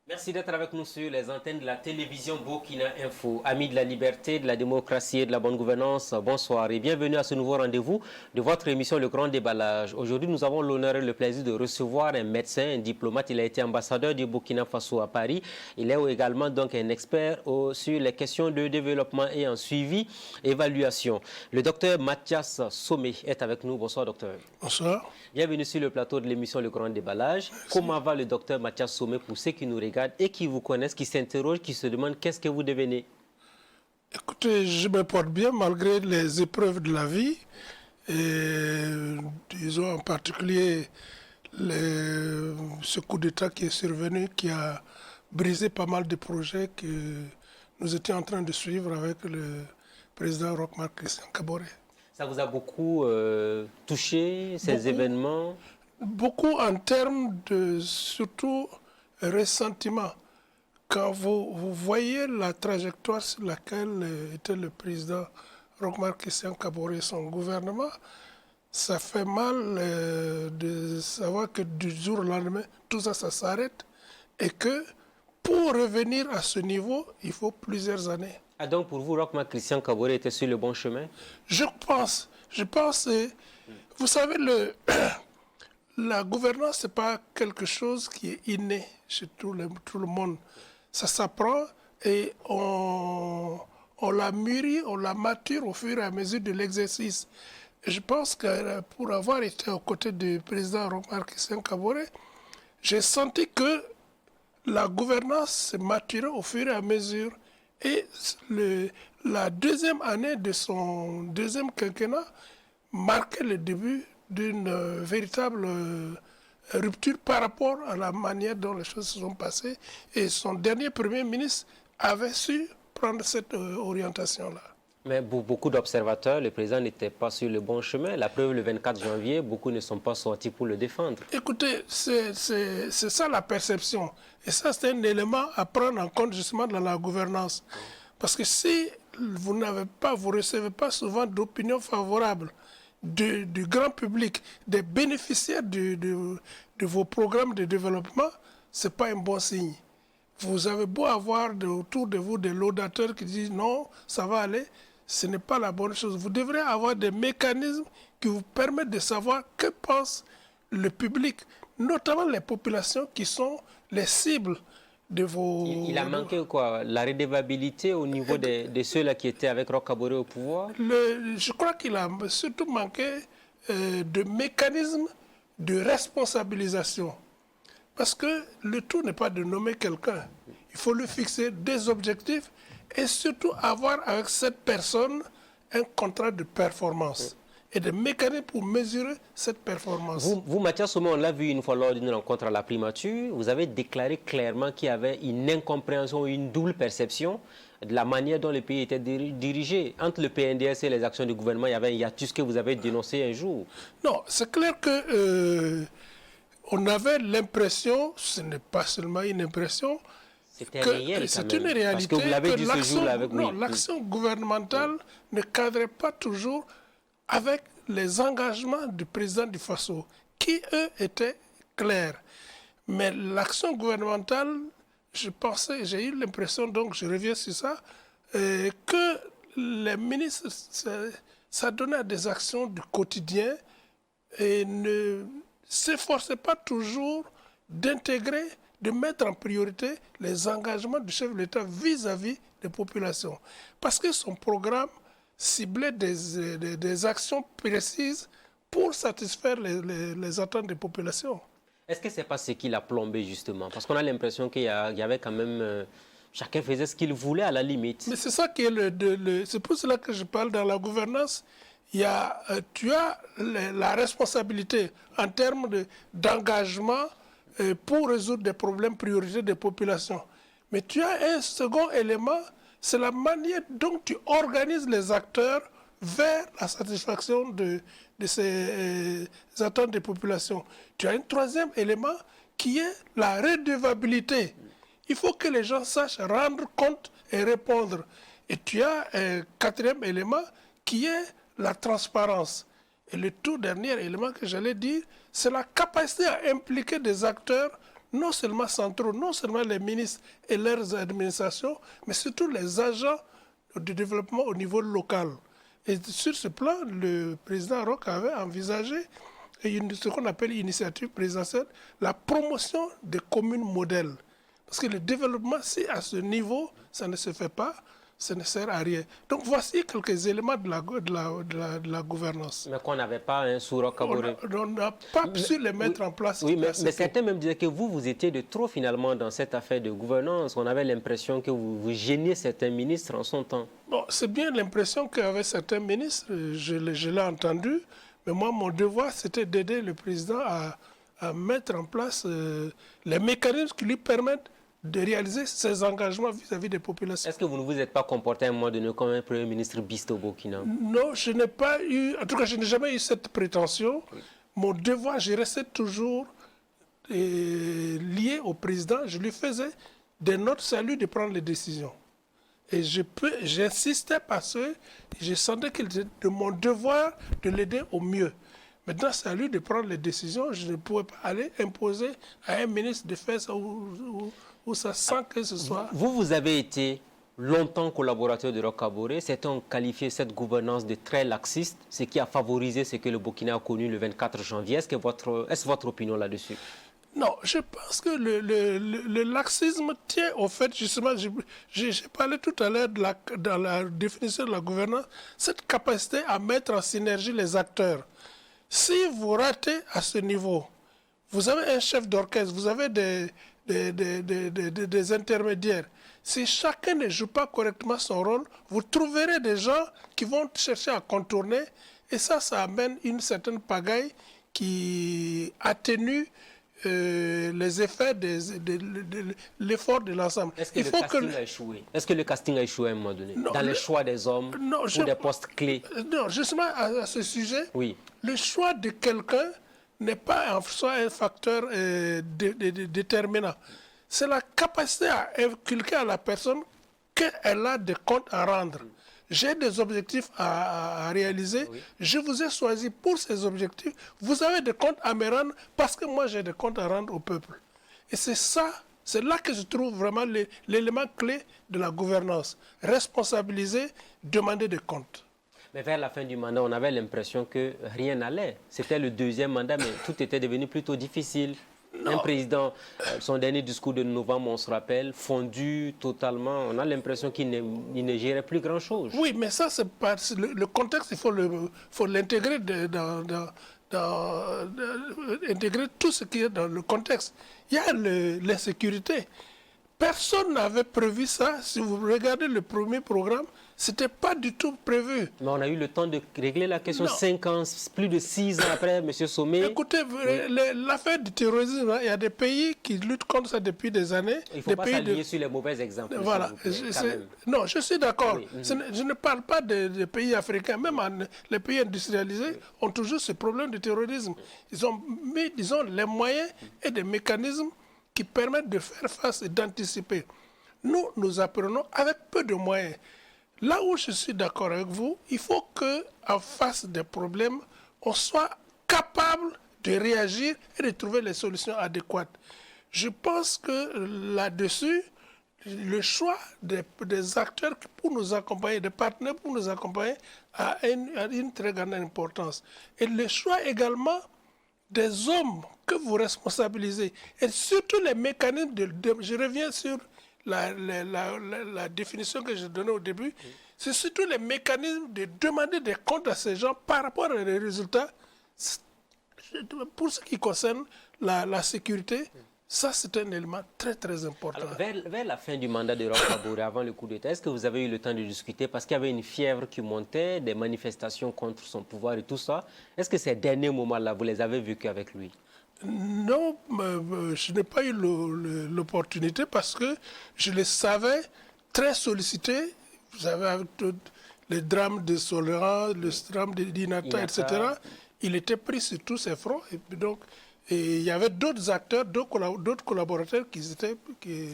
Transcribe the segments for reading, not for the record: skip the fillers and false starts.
Merci d'être avec nous sur les antennes de la télévision Burkina Info. Amis de la liberté, de la démocratie et de la bonne gouvernance, bonsoir et bienvenue à ce nouveau rendez-vous de votre émission Le Grand Déballage. Aujourd'hui, nous avons l'honneur et le plaisir de recevoir un médecin, un diplomate. Il a été ambassadeur du Burkina Faso à Paris. Il est également donc un expert sur les questions de développement et en suivi, évaluation. Le docteur Mathias Somé est avec nous. Bonsoir, docteur. Bonsoir. Bienvenue sur le plateau de l'émission Le Grand Déballage. Merci. Comment va le docteur Mathias Somé pour ceux qui nous regardent et qui vous connaissent, qui s'interrogent, qui se demandent qu'est-ce que vous devenez? Écoutez, je me porte bien malgré les épreuves de la vie. Et disons en particulier ce coup d'État qui est survenu, qui a brisé pas mal de projets que nous étions en train de suivre avec le président Roch-Marc Christian Kaboré. Ça vous a beaucoup touché, ces événements? Beaucoup en termes de, surtout, ressentiment. Quand vous voyez la trajectoire sur laquelle était le président Roch-Marc Christian Kaboré et son gouvernement, ça fait mal de savoir que du jour au lendemain, tout ça, ça s'arrête et que pour revenir à ce niveau, il faut plusieurs années. Ah donc pour vous, Roch-Marc Christian Kaboré était sur le bon chemin? Je pense, vous savez, la gouvernance, ce n'est pas quelque chose qui est inné chez tout le monde. Ça s'apprend et on la mûrit, on la mature au fur et à mesure de l'exercice. Je pense que pour avoir été aux côtés du président Roch-Marc Christian Kaboré, j'ai senti que la gouvernance se maturait au fur et à mesure. Et la deuxième année de son deuxième quinquennat marquait le début d'une véritable rupture par rapport à la manière dont les choses se sont passées. Et son dernier Premier ministre avait su prendre cette orientation-là. Mais pour beaucoup d'observateurs, le président n'était pas sur le bon chemin. La preuve, le 24 janvier, beaucoup ne sont pas sortis pour le défendre. Écoutez, c'est ça la perception. Et ça, c'est un élément à prendre en compte justement dans la gouvernance. Parce que si vous ne recevez pas souvent d'opinions favorables du grand public, des bénéficiaires de vos programmes de développement, ce n'est pas un bon signe. Vous avez beau avoir autour de vous des laudateurs qui disent non, ça va aller, ce n'est pas la bonne chose. Vous devrez avoir des mécanismes qui vous permettent de savoir que pense le public, notamment les populations qui sont les cibles de vos... Il a manqué quoi? La redevabilité au niveau de ceux-là qui étaient avec Roch Kaboré au pouvoir? Je crois qu'il a surtout manqué de mécanismes de responsabilisation. Parce que le tout n'est pas de nommer quelqu'un. Il faut lui fixer des objectifs et surtout avoir avec cette personne un contrat de performance et des mécanismes pour mesurer cette performance. Vous Mathias Somé, on l'a vu une fois lors d'une rencontre à la primature, vous avez déclaré clairement qu'il y avait une incompréhension, une double perception de la manière dont le pays était dirigé. Entre le PNDS et les actions du gouvernement, il y avait un hiatus que vous avez dénoncé un jour. Non, c'est clair que on avait l'impression, ce n'est pas seulement une impression, c'était réel, c'est une réalité. Parce que vous l'avez dit ce jour-là avec nous. Non, l'action gouvernementale ne cadrait pas toujours avec les engagements du président du Faso, qui, eux, étaient clairs. Mais l'action gouvernementale, j'ai eu l'impression, donc je reviens sur ça, que les ministres s'adonnaient à des actions du quotidien et ne s'efforçaient pas toujours d'intégrer, de mettre en priorité les engagements du chef de l'État vis-à-vis des populations. Parce que son programme ciblait des actions précises pour satisfaire les attentes des populations. Est-ce que ce n'est pas ce qui l'a plombé justement? Parce qu'on a l'impression qu'il y avait quand même... chacun faisait ce qu'il voulait à la limite. Mais c'est ça qui est c'est pour cela que je parle dans la gouvernance. Tu as la responsabilité en termes d'engagement pour résoudre des problèmes prioritaires des populations. Mais tu as un second élément, c'est la manière dont tu organises les acteurs vers la satisfaction de ces attentes des populations. Tu as un troisième élément qui est la redevabilité. Il faut que les gens sachent rendre compte et répondre. Et tu as un quatrième élément qui est la transparence. Et le tout dernier élément que j'allais dire, c'est la capacité à impliquer des acteurs, non seulement centraux, non seulement les ministres et leurs administrations, mais surtout les agents de développement au niveau local. Et sur ce plan, le président Roch avait envisagé ce qu'on appelle initiative présidentielle, la promotion des communes modèles. Parce que le développement, si à ce niveau, ça ne se fait pas, ça ne sert à rien. Donc voici quelques éléments de la gouvernance. Mais qu'on n'avait pas sous Roch Kaboré. On n'a pas su les mettre en place. Oui, mais certains même disaient que vous étiez de trop finalement dans cette affaire de gouvernance. On avait l'impression que vous gêniez certains ministres en son temps. Bon, c'est bien l'impression qu'avaient certains ministres, je l'ai entendu, mais moi, mon devoir, c'était d'aider le président à mettre en place les mécanismes qui lui permettent de réaliser ses engagements vis-à-vis des populations. Est-ce que vous ne vous êtes pas comporté à un moment donné comme un Premier ministre biste au Burkina? Non, je n'ai pas eu, en tout cas, je n'ai jamais eu cette prétention. Oui. Mon devoir, je restais toujours lié au président. Je lui faisais des notes, c'est à lui de prendre les décisions. Et j'insistais parce que je sentais qu'il était de mon devoir de l'aider au mieux. Maintenant, c'est à lui de prendre les décisions. Je ne pouvais pas aller imposer à un ministre de faire ça ou ça sans que ce soit... Vous avez été longtemps collaborateur de Roch Kaboré. Certains ont qualifié cette gouvernance de très laxiste, ce qui a favorisé ce que le Burkina a connu le 24 janvier. Est-ce votre opinion là-dessus? Non, je pense que le laxisme tient au fait, justement, j'ai parlé tout à l'heure dans la définition de la gouvernance, cette capacité à mettre en synergie les acteurs. Si vous ratez à ce niveau, vous avez un chef d'orchestre, vous avez des intermédiaires. Si chacun ne joue pas correctement son rôle, vous trouverez des gens qui vont chercher à contourner, et ça amène une certaine pagaille qui atténue les effets de l'effort de l'ensemble. Est-ce que le casting a échoué? Est-ce que le casting a échoué à un moment donné dans le choix des hommes pour des postes clés? Non, justement à ce sujet, oui. Le choix de quelqu'un n'est pas en soi un facteur déterminant. C'est la capacité à inculquer à la personne qu'elle a des comptes à rendre. J'ai des objectifs à réaliser. Oui. Je vous ai choisi pour ces objectifs. Vous avez des comptes à me rendre parce que moi, j'ai des comptes à rendre au peuple. Et c'est ça, c'est là que je trouve vraiment l'élément clé de la gouvernance. Responsabiliser, demander des comptes. Mais vers la fin du mandat, on avait l'impression que rien n'allait. C'était le deuxième mandat, mais tout était devenu plutôt difficile. Non. Un président, son dernier discours de novembre, on se rappelle, fondu totalement. On a l'impression qu'il ne gérait plus grand-chose. Oui, mais ça, c'est pas le contexte, il faut l'intégrer intégrer tout ce qui est dans le contexte. Il y a l'insécurité. Personne n'avait prévu ça. Si vous regardez le premier programme, ce n'était pas du tout prévu. Mais on a eu le temps de régler la question 5 ans, plus de 6 ans après, M. Sommet. Écoutez, l'affaire du terrorisme, il y a des pays qui luttent contre ça depuis des années. Il ne faut pas s'allier sur les mauvais exemples. Voilà. Non, je suis d'accord. Oui. Je ne parle pas des pays africains. Même les pays industrialisés ont toujours ce problème de terrorisme. Ils ont mis, disons, les moyens et des mécanismes qui permettent de faire face et d'anticiper. Nous apprenons avec peu de moyens. Là où je suis d'accord avec vous, il faut qu'en face des problèmes, on soit capable de réagir et de trouver les solutions adéquates. Je pense que là-dessus, le choix des acteurs pour nous accompagner, des partenaires pour nous accompagner, a une très grande importance. Et le choix également des hommes que vous responsabilisez, et surtout les mécanismes je reviens sur la définition que j'ai donnée au début, c'est surtout les mécanismes de demander des comptes à ces gens par rapport aux résultats. Pour ce qui concerne la sécurité, ça c'est un élément très très important. Alors, vers la fin du mandat de Roch Kaboré, avant le coup d'État, est-ce que vous avez eu le temps de discuter? Parce qu'il y avait une fièvre qui montait, des manifestations contre son pouvoir et tout ça. Est-ce que ces derniers moments-là, vous les avez vécus avec lui? Non, je n'ai pas eu l'opportunité parce que je les savais très sollicités. Vous savez, avec le drame de Soleran, le drame de Dinata, etc., il était pris sur tous ses fronts. Et puis donc, il y avait d'autres acteurs, d'autres collaborateurs qui étaient...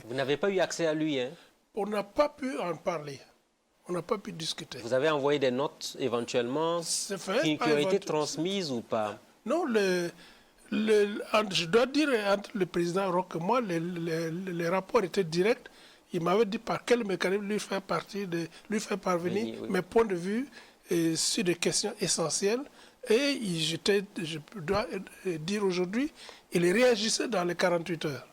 Vous n'avez pas eu accès à lui, hein? On n'a pas pu en parler. On n'a pas pu discuter. Vous avez envoyé des notes éventuellement qui ont été transmises ou pas? Non, je dois dire, entre le président Roch et moi, les rapports étaient directs. Il m'avait dit par quel mécanisme lui faire parvenir mes points de vue sur des questions essentielles. Et je dois dire aujourd'hui, il réagissait dans les 48 heures.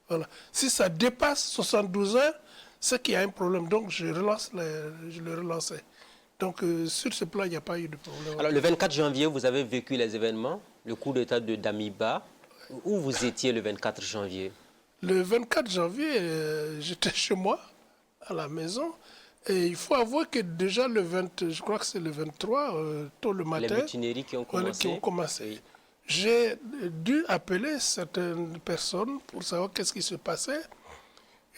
Voilà. Si ça dépasse 72 heures, c'est qu'il y a un problème. Donc je le relançais. Donc sur ce plan, il n'y a pas eu de problème. Alors le 24 janvier, vous avez vécu les événements, le coup d'état de Damiba. Où vous étiez le 24 janvier? Le 24 janvier, j'étais chez moi, à la maison. Et il faut avouer que déjà le 20, je crois que c'est le 23, tôt le matin, les mutineries qui ont commencé. Oui. J'ai dû appeler certaines personnes pour savoir qu'est-ce qui se passait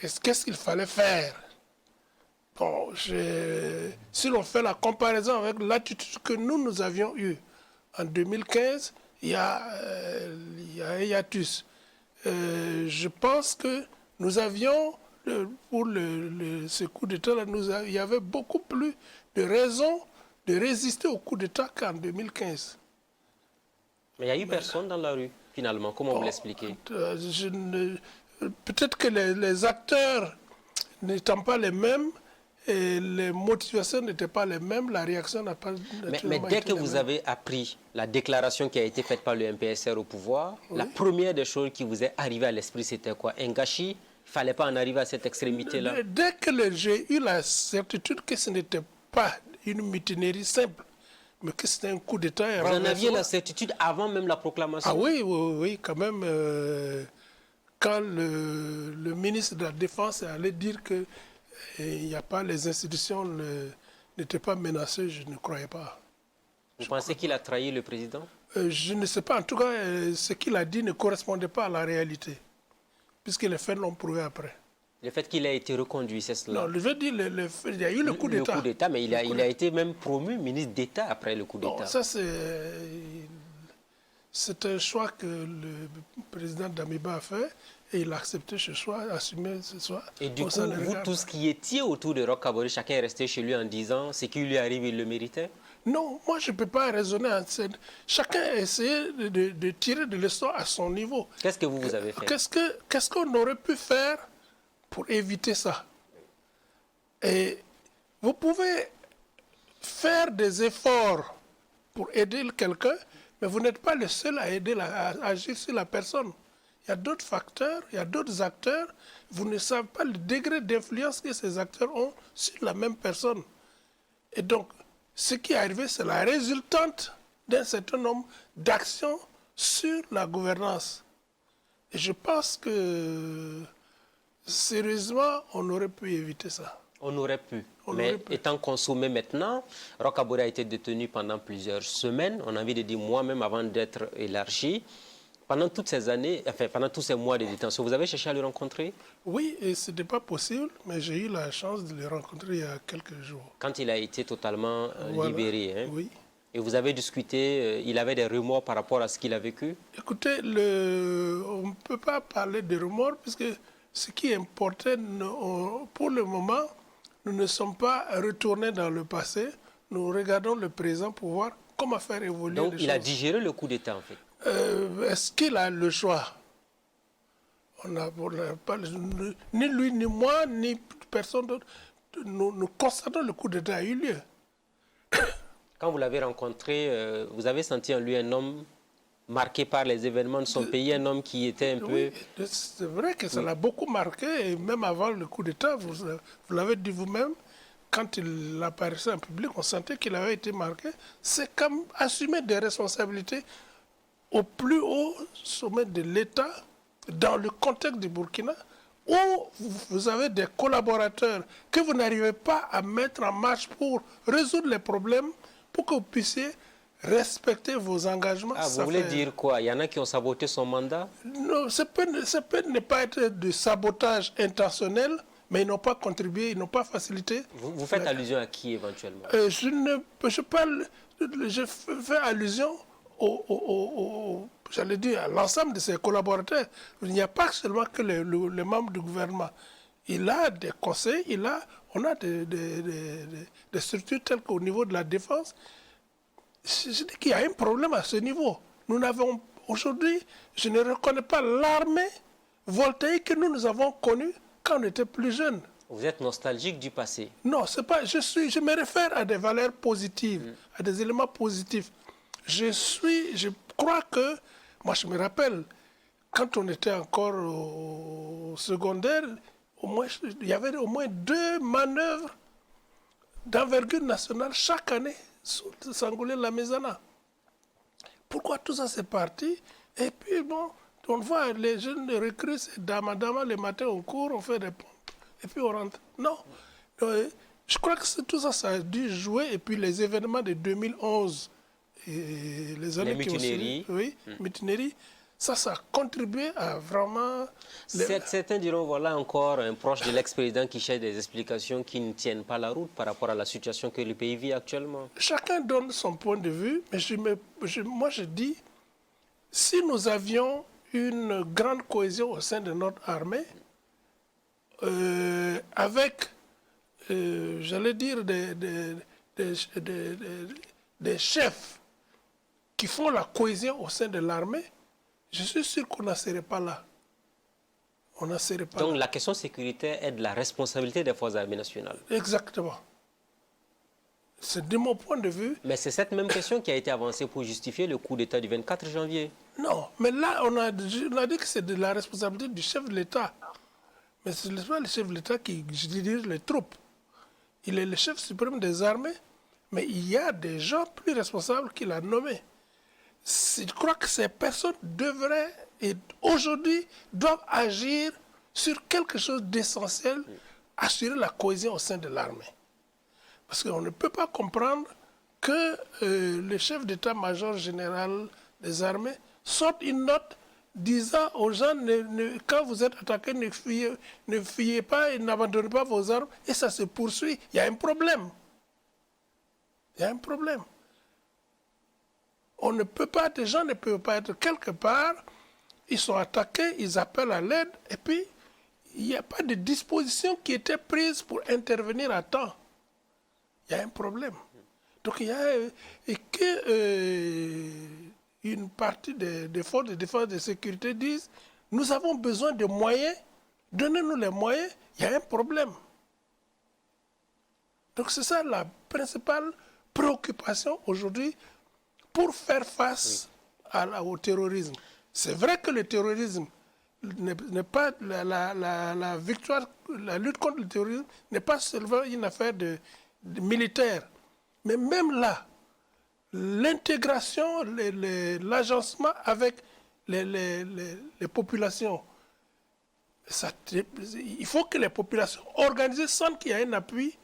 et qu'est-ce qu'il fallait faire. Bon, si l'on fait la comparaison avec l'attitude que nous avions eue en 2015, il y a un hiatus. Je pense que nous avions, pour ce coup d'État, il y avait beaucoup plus de raisons de résister au coup d'État qu'en 2015. Mais il n'y a eu personne dans la rue, finalement. Comment vous l'expliquez? Peut-être que les acteurs n'étant pas les mêmes, et les motivations n'étaient pas les mêmes, la réaction n'a pas... Mais dès que vous avez appris la déclaration qui a été faite par le MPSR au pouvoir, la première des choses qui vous est arrivée à l'esprit, c'était quoi? Un gâchis? Il ne fallait pas en arriver à cette extrémité-là? Dès que j'ai eu la certitude que ce n'était pas une mutinerie simple, mais que c'était un coup d'État... Vous en aviez la certitude avant même la proclamation? Ah oui, quand même. Quand le ministre de la Défense allait dire que il n'y a pas, les institutions n'étaient pas menacées, je ne croyais pas. Vous pensez qu'il a trahi le président? Je ne sais pas. En tout cas, ce qu'il a dit ne correspondait pas à la réalité, puisque les faits l'ont prouvé après. Le fait qu'il a été reconduit, c'est cela? Non, je veux dire, il y a eu le coup d'État. Le coup d'État, mais il a été même promu ministre d'État après le coup d'État. Ça, c'est un choix que le président Damiba a fait. Et il a accepté ce choix, assumé ce choix. Et du coup, vous, tous qui étiez autour de Roch Kaboré, chacun est resté chez lui en disant ce qui lui arrive, il le méritait? Non, moi je ne peux pas raisonner. Chacun a essayé de tirer de l'histoire à son niveau. Qu'est-ce que vous avez fait? Qu'est-ce qu'on aurait pu faire pour éviter ça? Et vous pouvez faire des efforts pour aider quelqu'un, mais vous n'êtes pas le seul à agir sur la personne. Il y a d'autres facteurs, il y a d'autres acteurs. Vous ne savez pas le degré d'influence que ces acteurs ont sur la même personne. Et donc, ce qui est arrivé, c'est la résultante d'un certain nombre d'actions sur la gouvernance. Et je pense que, sérieusement, on aurait pu éviter ça. On aurait pu. Mais étant consommé maintenant, Roch Kaboré a été détenu pendant plusieurs semaines. On a envie de dire moi-même avant d'être élargi. Pendant toutes ces années, enfin pendant tous ces mois de détention, vous avez cherché à le rencontrer? Oui, et ce n'était pas possible, mais j'ai eu la chance de le rencontrer il y a quelques jours. Quand il a été totalement libéré, hein? Oui. Et vous avez discuté, il avait des remords par rapport à ce qu'il a vécu? Écoutez, on ne peut pas parler de remords, puisque ce qui est important, pour le moment, nous ne sommes pas retournés dans le passé, nous regardons le présent pour voir comment faire évoluer les choses. Donc il a digéré le coup d'État en fait? Est-ce qu'il a le choix? Ni lui, ni moi, ni personne d'autre. Nous constatons le coup d'État a eu lieu. Quand vous l'avez rencontré, vous avez senti en lui un homme marqué par les événements de son pays, un homme qui était un peu... C'est vrai que ça l'a beaucoup marqué, et même avant le coup d'État, vous l'avez dit vous-même, quand il apparaissait en public, on sentait qu'il avait été marqué. C'est comme assumer des responsabilités au plus haut sommet de l'État, dans le contexte du Burkina, où vous avez des collaborateurs que vous n'arrivez pas à mettre en marche pour résoudre les problèmes, pour que vous puissiez respecter vos engagements. Ah, vous voulez dire quoi? Il y en a qui ont saboté son mandat? Non, ça peut ne pas être de sabotage intentionnel, mais ils n'ont pas contribué, ils n'ont pas facilité. Vous faites allusion à qui éventuellement? Je fais allusion j'allais dire, à l'ensemble de ses collaborateurs. Il n'y a pas seulement que les membres du gouvernement. Il a des conseils, on a des structures telles qu'au niveau de la défense. Je dis qu'il y a un problème à ce niveau. Nous n'avons aujourd'hui, je ne reconnais pas l'armée voltaïque que nous avons connue quand on était plus jeunes. Vous êtes nostalgique du passé? Non, c'est pas. Je me réfère à des valeurs positives, à des éléments positifs. Je crois que, moi je me rappelle, quand on était encore au secondaire, il y avait au moins 2 manœuvres d'envergure nationale chaque année sous Sangoulé-la-Mézana. Pourquoi tout ça c'est parti? Et puis bon, on voit les jeunes recrues, c'est dama, les matins on court, on fait des pompes, et puis on rentre. Non. Je crois que tout ça, ça a dû jouer, et puis les événements de 2011, et les années qui ont suivi, mutineries, ça a contribué à vraiment... Certains diront, voilà encore un proche de l'ex-président qui cherche des explications qui ne tiennent pas la route par rapport à la situation que le pays vit actuellement. Chacun donne son point de vue, mais moi je dis, si nous avions une grande cohésion au sein de notre armée, avec, j'allais dire, des chefs qui font la cohésion au sein de l'armée, je suis sûr qu'on n'en serait pas là. On n'en serait pas Donc là. la question sécuritaire est de la responsabilité des forces armées nationales. Exactement. C'est de mon point de vue. Mais c'est cette même question qui a été avancée pour justifier le coup d'État du 24 janvier. Non, mais là, on a dit que c'est de la responsabilité du chef de l'État. Mais ce n'est pas le chef de l'État qui dirige les troupes. Il est le chef suprême des armées, mais il y a des gens plus responsables qu'il a nommés. Je crois que ces personnes devraient, et aujourd'hui, doivent agir sur quelque chose d'essentiel, assurer la cohésion au sein de l'armée. Parce qu'on ne peut pas comprendre que le chef d'état-major général des armées sorte une note disant aux gens, quand vous êtes attaqués, ne fuyez pas et n'abandonnez pas vos armes, et ça se poursuit. Il y a un problème. Il y a un problème. On ne peut pas, des gens ne peuvent pas être quelque part, ils sont attaqués, ils appellent à l'aide, et puis il n'y a pas de disposition qui était prise pour intervenir à temps. Il y a un problème. Donc il y a une partie des forces de défense et de sécurité disent, nous avons besoin de moyens, donnez-nous les moyens, il y a un problème. Donc c'est ça la principale préoccupation aujourd'hui pour faire face au terrorisme. C'est vrai que le terrorisme n'est pas la victoire, la lutte contre le terrorisme n'est pas seulement une affaire de militaire. Mais même là, l'intégration, l'agencement avec les populations, il faut que les populations organisées sentent qu'il y a un appui,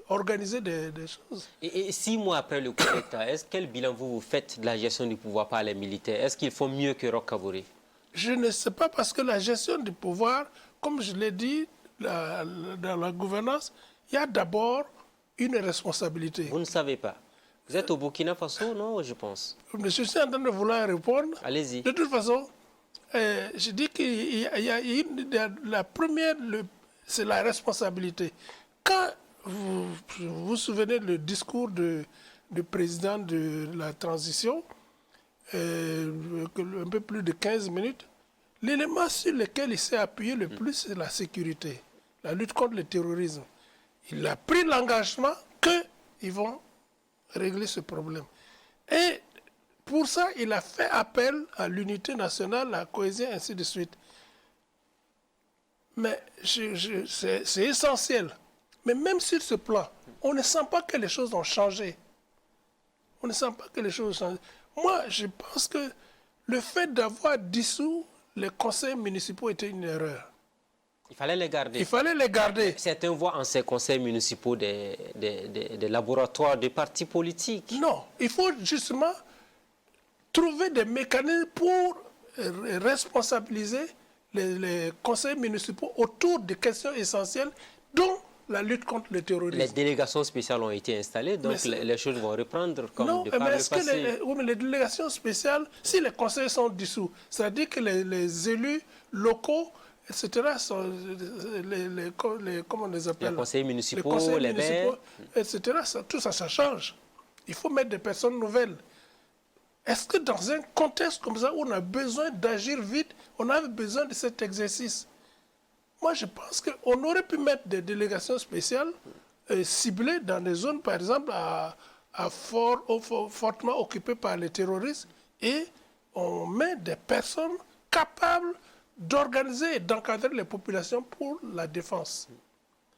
organiser des choses. Et 6 mois après le coup d'État, quel bilan vous faites de la gestion du pouvoir par les militaires? Est-ce qu'ils font mieux que Roch Kaboré? Je ne sais pas, parce que la gestion du pouvoir, comme je l'ai dit, dans la gouvernance, il y a d'abord une responsabilité. Vous ne savez pas. Vous êtes au Burkina Faso, non, je pense. Je suis en train de vouloir répondre. Allez-y. De toute façon, je dis qu'il y a la première, c'est la responsabilité. Quand vous vous souvenez le discours du président de la transition, un peu plus de 15 minutes, l'élément sur lequel il s'est appuyé le plus, c'est la sécurité, la lutte contre le terrorisme. Il a pris l'engagement qu'ils vont régler ce problème. Et pour ça, il a fait appel à l'unité nationale, la cohésion, ainsi de suite. Mais c'est essentiel. Mais même sur ce plan, on ne sent pas que les choses ont changé. On ne sent pas que les choses ont changé. Moi, je pense que le fait d'avoir dissous les conseils municipaux était une erreur. Il fallait les garder. Il fallait les garder. Certains voient en ces conseils municipaux des laboratoires de partis politiques. Non, il faut justement trouver des mécanismes pour responsabiliser les conseils municipaux autour des questions essentielles, dont la lutte contre le terrorisme. Les délégations spéciales ont été installées, donc les choses vont reprendre comme non, de par le passé. Mais les délégations spéciales, si les conseils sont dissous, c'est-à-dire que les élus locaux, etc., sont comment on les appelle? Les conseillers municipaux, les maires, etc., tout ça, ça change. Il faut mettre des personnes nouvelles. Est-ce que dans un contexte comme ça, où on a besoin d'agir vite, on a besoin de cet exercice? Moi, je pense qu'on aurait pu mettre des délégations spéciales ciblées dans des zones, par exemple, fortement occupées par les terroristes, et on met des personnes capables d'organiser et d'encadrer les populations pour la défense.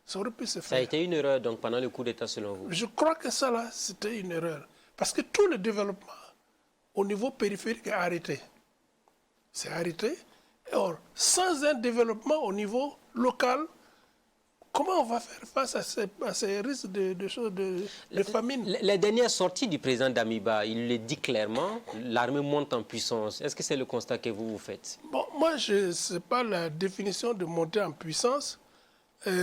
Ça aurait pu se faire. Ça a été une erreur donc pendant le coup d'État selon vous? Je crois que ça là, c'était une erreur. Parce que tout le développement au niveau périphérique est arrêté. C'est arrêté. Or, sans un développement au niveau local, comment on va faire face à ces risques de famine? Les dernières sorties du président Damiba, il le dit clairement, l'armée monte en puissance. Est-ce que c'est le constat que vous faites? Bon, moi, je ne sais pas la définition de monter en puissance. Je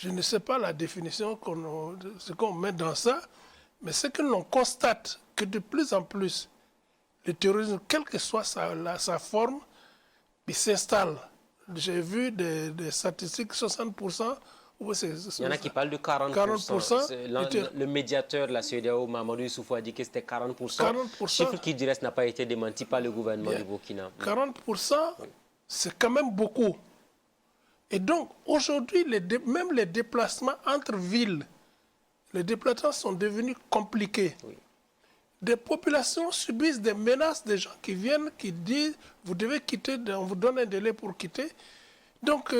ne sais pas la définition ce qu'on met dans ça, mais c'est que l'on constate que de plus en plus, le terrorisme, quelle que soit sa forme, il s'installe. J'ai vu des statistiques, 60%. Il y en a qui parlent de 40%. Le médiateur de la CEDEAO, Mamadou Issoufou, a dit que c'était 40%. Chiffre qui, du reste, n'a pas été démenti par le gouvernement du Burkina. 40%, c'est quand même beaucoup. Et donc, aujourd'hui, même les déplacements entre villes, les déplacements sont devenus compliqués. Oui. Des populations subissent des menaces des gens qui viennent, qui disent « vous devez quitter, on vous donne un délai pour quitter ». Donc,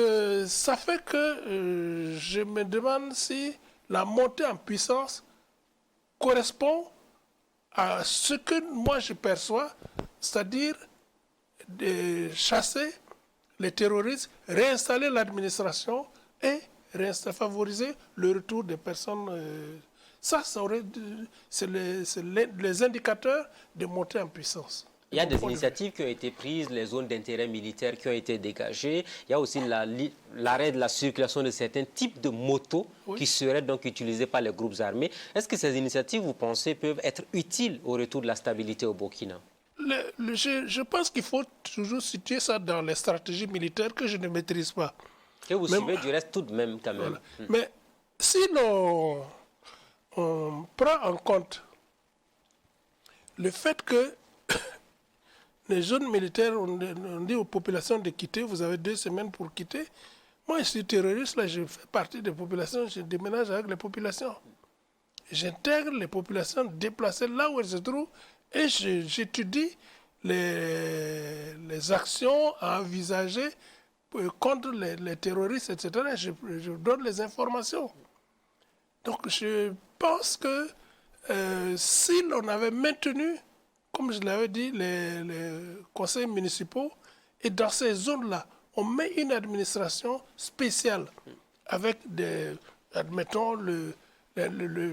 ça fait que je me demande si la montée en puissance correspond à ce que moi je perçois, c'est-à-dire de chasser les terroristes, réinstaller l'administration et favoriser le retour des personnes. C'est les indicateurs de montée en puissance. Il y a des initiatives qui ont été prises, les zones d'intérêt militaire qui ont été dégagées. Il y a aussi l'arrêt de la circulation de certains types de motos qui seraient donc utilisés par les groupes armés. Est-ce que ces initiatives, vous pensez, peuvent être utiles au retour de la stabilité au Burkina? Je pense qu'il faut toujours situer ça dans les stratégies militaires que je ne maîtrise pas. Que vous suivez du reste tout de même quand même. Voilà. Mais si on prend en compte le fait que les zones militaires, on dit aux populations de quitter, vous avez 2 semaines pour quitter. Moi, je suis terroriste, là, je fais partie des populations, je déménage avec les populations. J'intègre les populations déplacées là où elles se trouvent et j'étudie les actions à envisager contre les terroristes, etc. Je donne les informations. Donc, je pense que si l'on avait maintenu, comme je l'avais dit, les conseils municipaux, et dans ces zones-là, on met une administration spéciale avec admettons, le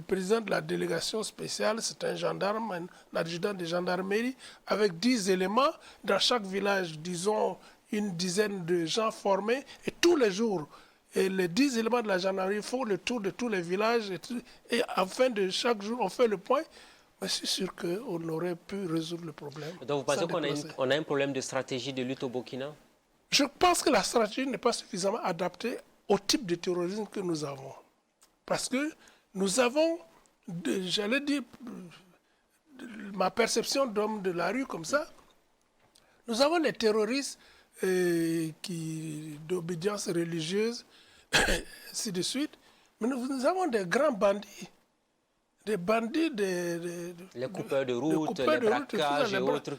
président de la délégation spéciale, c'est un gendarme, un adjudant de gendarmerie, avec 10 éléments. Dans chaque village, disons, une dizaine de gens formés, et tous les jours, et les 10 éléments de la gendarmerie font le tour de tous les villages, et à la fin de chaque jour, on fait le point. Mais c'est sûr qu'on aurait pu résoudre le problème. Donc vous pensez qu'on a un problème de stratégie de lutte au Burkina? Je pense que la stratégie n'est pas suffisamment adaptée au type de terrorisme que nous avons. Parce que nous avons, j'allais dire, ma perception d'homme de la rue comme ça, nous avons les terroristes d'obédience religieuse, ainsi de suite, mais nous avons des grands bandits. Des bandits, les coupeurs de route, les braquages et autres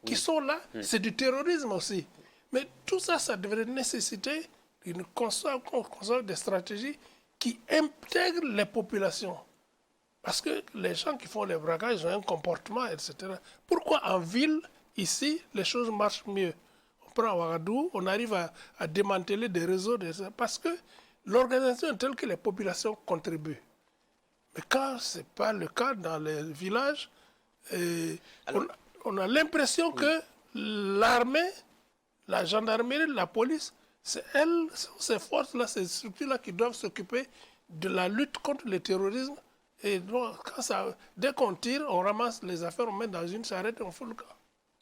qui sont là, c'est du terrorisme aussi. Mais tout ça, ça devrait nécessiter une construction des stratégies qui intègrent les populations. Parce que les gens qui font les braquages ont un comportement, etc. Pourquoi en ville, ici, les choses marchent mieux? On prend Ouagadougou, on arrive à démanteler des réseaux, parce que l'organisation est telle que les populations contribuent. Mais quand ce n'est pas le cas dans les villages, on a l'impression que l'armée, la gendarmerie, la police, c'est elles, ces forces-là, ces structures-là qui doivent s'occuper de la lutte contre le terrorisme. Et donc, dès qu'on tire, on ramasse les affaires, on met dans une charrette et on fout le camp.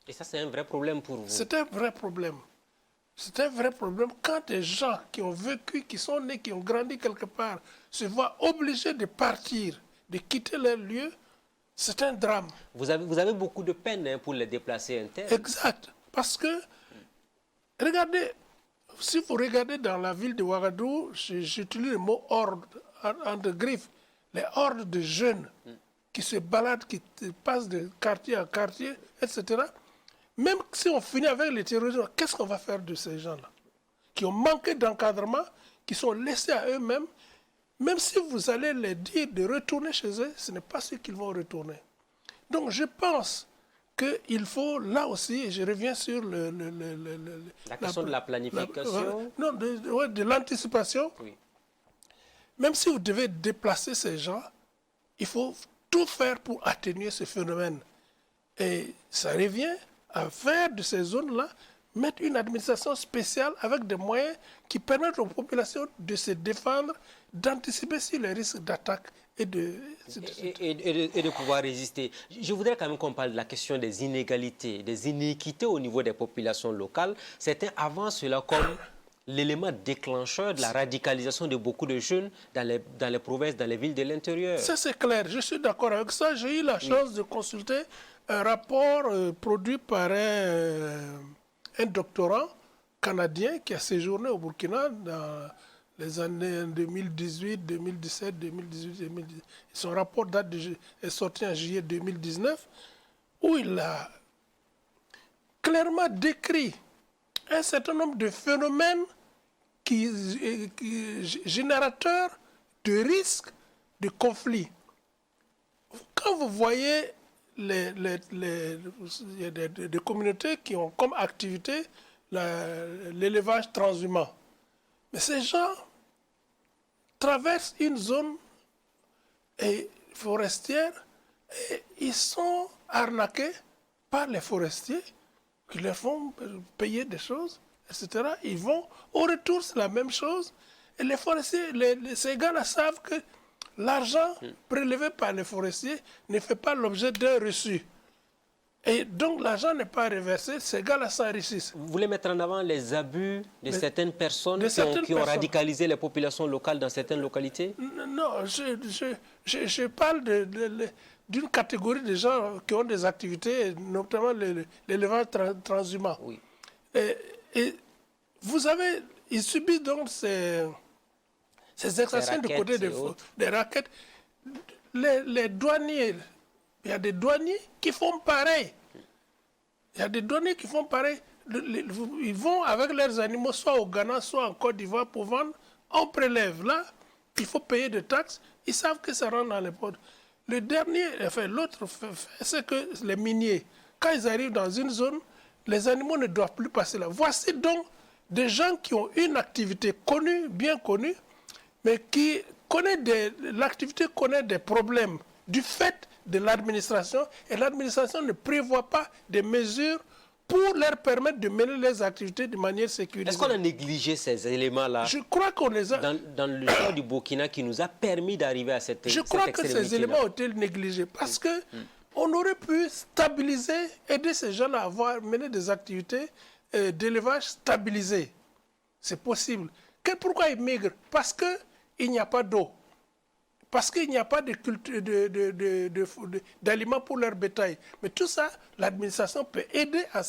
Et ça, c'est un vrai problème pour vous? C'est un vrai problème. C'est un vrai problème quand des gens qui ont vécu, qui sont nés, qui ont grandi quelque part, se voient obligés de partir, de quitter leur lieu. C'est un drame. Vous avez beaucoup de peine, hein, pour les déplacer internes. Exact. Parce que, regardez, si vous regardez dans la ville de Ouagadougou, j'utilise le mot horde, entre griffes, les hordes de jeunes qui se baladent, qui passent de quartier à quartier, etc. Même si on finit avec les terroristes, qu'est-ce qu'on va faire de ces gens-là qui ont manqué d'encadrement, qui sont laissés à eux-mêmes? Même si vous allez les dire de retourner chez eux, ce n'est pas ce qu'ils vont retourner. Donc je pense qu'il faut, là aussi, et je reviens sur la question de la planification. Non, de l'anticipation. Oui. Même si vous devez déplacer ces gens, il faut tout faire pour atténuer ce phénomène. Et ça revient à faire de ces zones-là, mettre une administration spéciale avec des moyens qui permettent aux populations de se défendre, d'anticiper sur les risques d'attaque et de pouvoir résister. Je voudrais quand même qu'on parle de la question des inégalités, des inéquités au niveau des populations locales. C'était avant cela comme l'élément déclencheur de la radicalisation de beaucoup de jeunes dans les provinces, dans les villes de l'intérieur. Ça, c'est clair. Je suis d'accord avec ça. J'ai eu la chance de consulter un rapport produit par un doctorant canadien qui a séjourné au Burkina dans les années 2018, 2017, 2018, 2019. Son rapport est sorti en juillet 2019, où il a clairement décrit un certain nombre de phénomènes générateurs de risques de conflits. Quand vous voyez des communautés qui ont comme activité l'élevage transhumant, mais ces gens traversent une zone forestière et ils sont arnaqués par les forestiers qui leur font payer des choses, etc. Ils vont, au retour, c'est la même chose. Et les forestiers, ces gars-là savent que l'argent prélevé par les forestiers ne fait pas l'objet d'un reçu. Et donc l'argent n'est pas reversé, ces gars-là s'enrichissent. Vous voulez mettre en avant les abus de certaines personnes qui ont radicalisé les populations locales dans certaines localités? Non, je parle d'une catégorie de gens qui ont des activités, notamment l'élevage transhumant. Oui. Et vous avez, ils subissent donc ces exactions du côté des raquettes. Les douaniers, il y a des douaniers qui font pareil. Il y a des douaniers qui font pareil. Ils vont avec leurs animaux, soit au Ghana, soit en Côte d'Ivoire pour vendre. On prélève là, il faut payer des taxes. Ils savent que ça rentre dans les poches. Le dernier, enfin l'autre, c'est que les miniers, quand ils arrivent dans une zone, les animaux ne doivent plus passer là. Voici donc des gens qui ont une activité connue, bien connue, mais qui l'activité connaît des problèmes du fait de l'administration, et l'administration ne prévoit pas des mesures pour leur permettre de mener les activités de manière sécurisée. Est-ce qu'on a négligé ces éléments-là? Je crois qu'on les a... Dans l'histoire du Burkina qui nous a permis d'arriver à cette extrémité. Je crois que ces éléments ont été négligés parce que on aurait pu stabiliser, aider ces gens à mener des activités d'élevage stabilisées. C'est possible. Pourquoi ils migrent? Parce qu'il n'y a pas d'eau. Parce qu'il n'y a pas de culture d'aliments pour leur bétail. Mais tout ça, l'administration peut aider à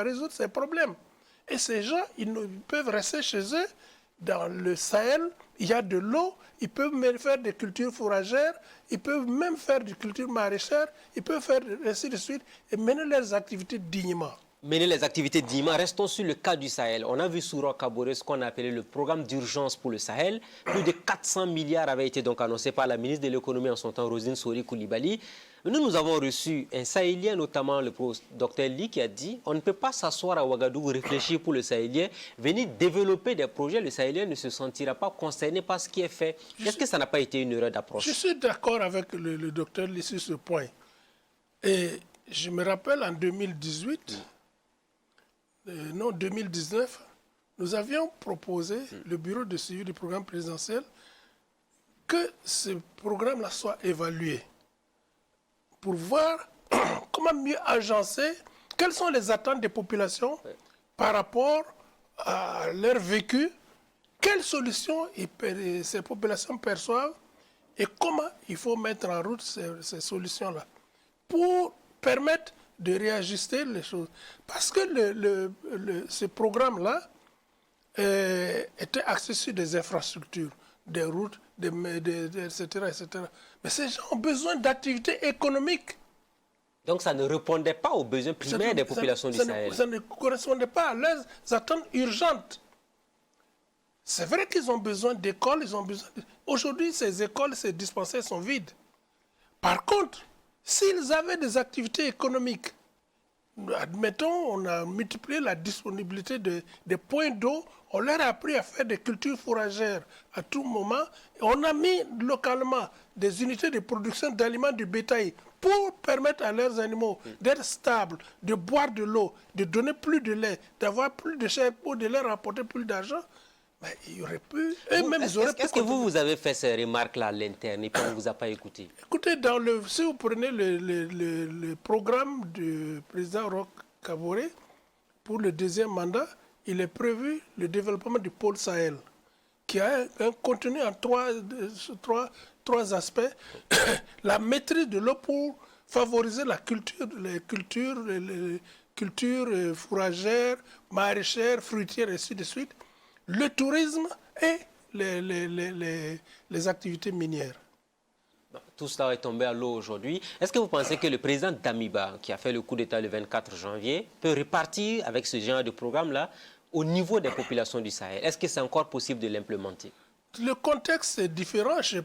résoudre ces problèmes. Et ces gens, ils peuvent rester chez eux. Dans le Sahel, il y a de l'eau. Ils peuvent même faire des cultures fourragères. Ils peuvent même faire des cultures maraîchères. Ils peuvent faire ainsi de suite et mener leurs activités dignement. Mener les activités dignement. Restons sur le cas du Sahel. On a vu sous Roch Kaboré ce qu'on a appelé le programme d'urgence pour le Sahel. Plus de 400 milliards avaient été donc annoncés par la ministre de l'économie en son temps, Roselyne Sori Koulibaly. Nous avons reçu un Sahélien, notamment le docteur Ly, qui a dit on ne peut pas s'asseoir à Ouagadougou, réfléchir pour le Sahélien, venir développer des projets. Le Sahélien ne se sentira pas concerné par ce qui est fait. Est-ce que ça n'a pas été une erreur d'approche? Je suis d'accord avec le docteur Ly sur ce point. Et je me rappelle en 2018, non, 2019, nous avions proposé, le bureau de suivi du programme présidentiel, que ce programme-là soit évalué pour voir comment mieux agencer, quelles sont les attentes des populations par rapport à leur vécu, quelles solutions ces populations perçoivent et comment il faut mettre en route ces solutions-là pour permettre de réajuster les choses. Parce que ce programme-là était axé sur des infrastructures, des routes, etc., etc. Mais ces gens ont besoin d'activités économiques. Donc ça ne répondait pas aux besoins primaires des populations du Sahel. Ça ne correspondait pas à leurs attentes urgentes. C'est vrai qu'ils ont besoin d'écoles, Aujourd'hui, ces écoles, ces dispensaires sont vides. Par contre, s'ils avaient des activités économiques, admettons, on a multiplié la disponibilité des points d'eau, on leur a appris à faire des cultures fourragères à tout moment, et on a mis localement des unités de production d'aliments du bétail pour permettre à leurs animaux d'être stables, de boire de l'eau, de donner plus de lait, d'avoir plus de chair pour de leur apporter plus d'argent. Mais il y aurait pu... Est-ce que vous avez fait ces remarques-là à l'interne et puis on ne vous a pas écouté? Écoutez, si vous prenez le programme du président Roch Kaboré pour le deuxième mandat, il est prévu le développement du pôle Sahel, qui a un contenu en trois aspects. La maîtrise de l'eau pour favoriser les cultures fourragères, maraîchères, fruitières, et ainsi de suite. Le tourisme et les activités minières. Tout cela est tombé à l'eau aujourd'hui. Est-ce que vous pensez que le président Damiba, qui a fait le coup d'État le 24 janvier, peut repartir avec ce genre de programme-là au niveau des populations du Sahel? Est-ce que c'est encore possible de l'implémenter? Le contexte est différent. Je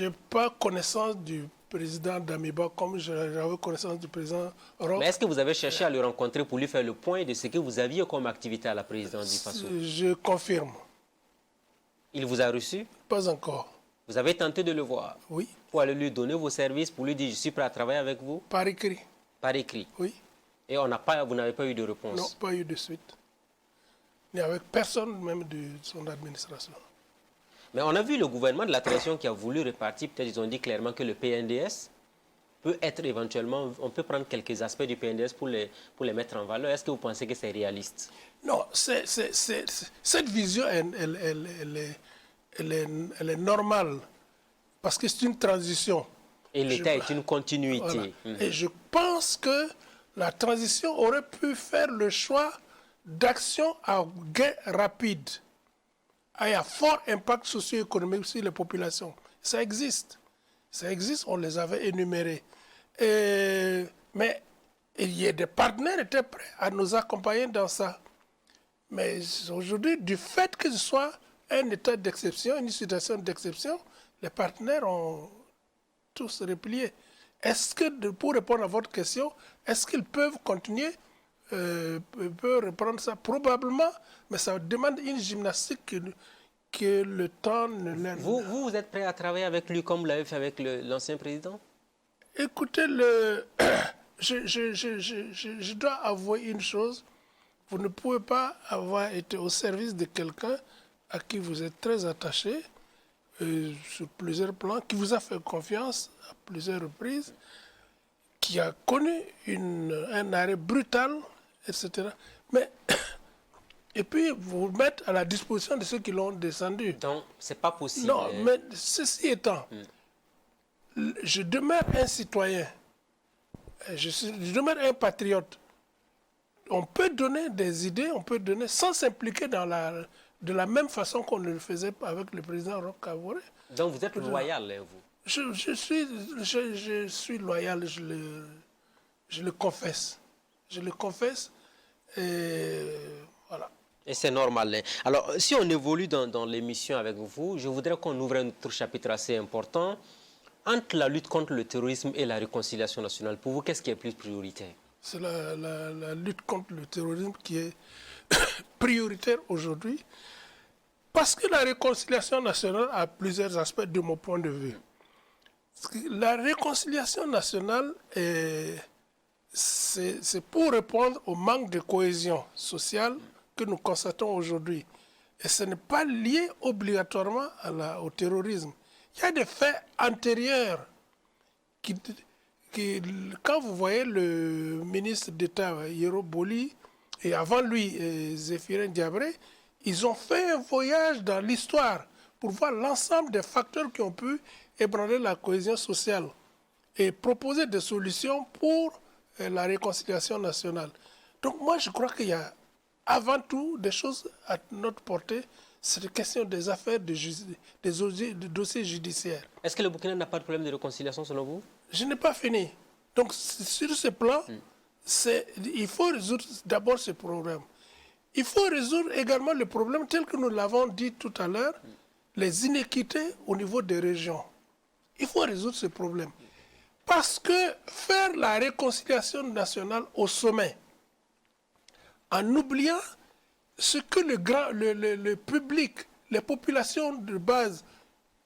n'ai pas connaissance du président Damiba comme j'avais connaissance du président Roch. Mais est-ce que vous avez cherché à le rencontrer pour lui faire le point de ce que vous aviez comme activité à la présidence du Faso? Je confirme. Il vous a reçu? Pas encore. Vous avez tenté de le voir? Oui. Pour aller lui donner vos services, pour lui dire je suis prêt à travailler avec vous? Par écrit. Par écrit? Oui. Et vous n'avez pas eu de réponse? Non, pas eu de suite. Ni avec personne même de son administration. Mais on a vu le gouvernement de la transition qui a voulu répartir, peut-être ils ont dit clairement que le PNDS peut être éventuellement, on peut prendre quelques aspects du PNDS pour les mettre en valeur. Est-ce que vous pensez que c'est réaliste? Non, cette vision, elle est normale, parce que c'est une transition. Et l'État est une continuité. Voilà. Et je pense que la transition aurait pu faire le choix d'action à gain rapide, et à fort impact socio-économique sur les populations. Ça existe. Ça existe, on les avait énumérés. Mais des partenaires étaient prêts à nous accompagner dans ça. Mais aujourd'hui, du fait que ce soit un état d'exception, une situation d'exception, les partenaires ont tous replié. Est-ce que, pour répondre à votre question, est-ce qu'ils peuvent continuer, peuvent reprendre ça? Probablement, mais ça demande une gymnastique que le temps ne l'aide. Vous êtes prêt à travailler avec lui comme vous l'avez fait avec l'ancien président? Écoutez, je dois avouer une chose. Vous ne pouvez pas avoir été au service de quelqu'un à qui vous êtes très attaché, sur plusieurs plans, qui vous a fait confiance à plusieurs reprises, qui a connu un arrêt brutal, etc. Mais, et puis vous mettre à la disposition de ceux qui l'ont descendu. Donc, c'est pas possible. Non, mais ceci étant, je demeure un citoyen, je demeure un patriote. On peut donner des idées, on peut donner sans s'impliquer de la même façon qu'on le faisait avec le président Roch Kaboré. Donc vous êtes loyal, hein, vous? Je suis loyal, je le confesse. Je le confesse, et voilà. Et c'est normal. Hein. Alors, si on évolue dans l'émission avec vous, je voudrais qu'on ouvre un autre chapitre assez important. Entre la lutte contre le terrorisme et la réconciliation nationale, pour vous, qu'est-ce qui est plus prioritaire? C'est la lutte contre le terrorisme qui est prioritaire aujourd'hui, parce que la réconciliation nationale a plusieurs aspects de mon point de vue. La réconciliation nationale c'est pour répondre au manque de cohésion sociale que nous constatons aujourd'hui. Et ce n'est pas lié obligatoirement au terrorisme. Il y a des faits antérieurs quand vous voyez le ministre d'État Yero Boli et avant lui Zéphirin Diabré, ils ont fait un voyage dans l'histoire pour voir l'ensemble des facteurs qui ont pu ébranler la cohésion sociale et proposer des solutions pour la réconciliation nationale. Donc moi je crois qu'il y a avant tout des choses à notre portée. C'est une question des affaires, des dossiers judiciaires. Est-ce que le Burkina n'a pas de problème de réconciliation selon vous? Je n'ai pas fini. Donc sur ce plan, il faut résoudre d'abord ce problème. Il faut résoudre également le problème tel que nous l'avons dit tout à l'heure, les inéquités au niveau des régions. Il faut résoudre ce problème. Parce que faire la réconciliation nationale au sommet, en oubliant ce que le public, les populations de base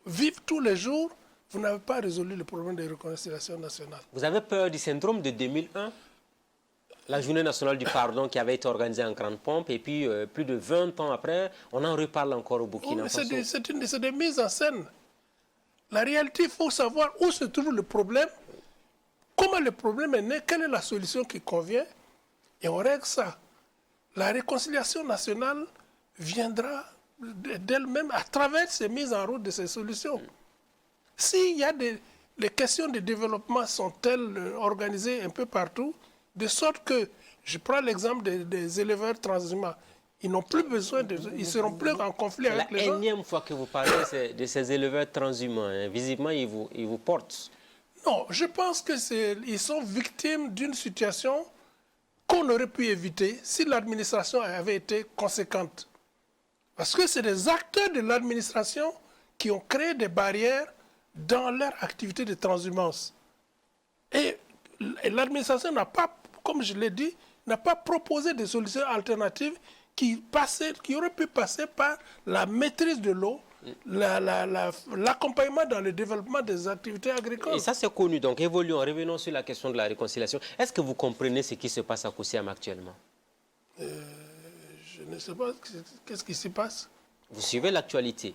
vivent tous les jours, vous n'avez pas résolu le problème de réconciliation nationale. Vous avez peur du syndrome de 2001? La journée nationale du pardon qui avait été organisée en grande pompe et puis plus de 20 ans après, on en reparle encore au Burkina Faso. C'est des mises en scène. La réalité, il faut savoir où se trouve le problème, comment le problème est né, quelle est la solution qui convient et on règle ça. La réconciliation nationale viendra d'elle-même à travers ces mises en route de ces solutions. S'il y a les questions de développement sont-elles organisées un peu partout, de sorte que, je prends l'exemple des éleveurs transhumants, ils n'ont plus besoin ils seront plus en conflit avec les gens. La énième fois que vous parlez de ces éleveurs transhumants, hein, visiblement ils vous portent. Non, je pense qu'ils sont victimes d'une situation qu'on aurait pu éviter si l'administration avait été conséquente. Parce que c'est des acteurs de l'administration qui ont créé des barrières dans leur activité de transhumance. Et l'administration n'a pas, comme je l'ai dit, n'a pas proposé des solutions alternatives qui auraient pu passer par la maîtrise de l'eau, l'accompagnement dans le développement des activités agricoles. Et ça, c'est connu. Donc, évoluons. Revenons sur la question de la réconciliation. Est-ce que vous comprenez ce qui se passe à Koussiam actuellement? Je ne sais pas. Qu'est-ce qui se passe? Vous suivez l'actualité?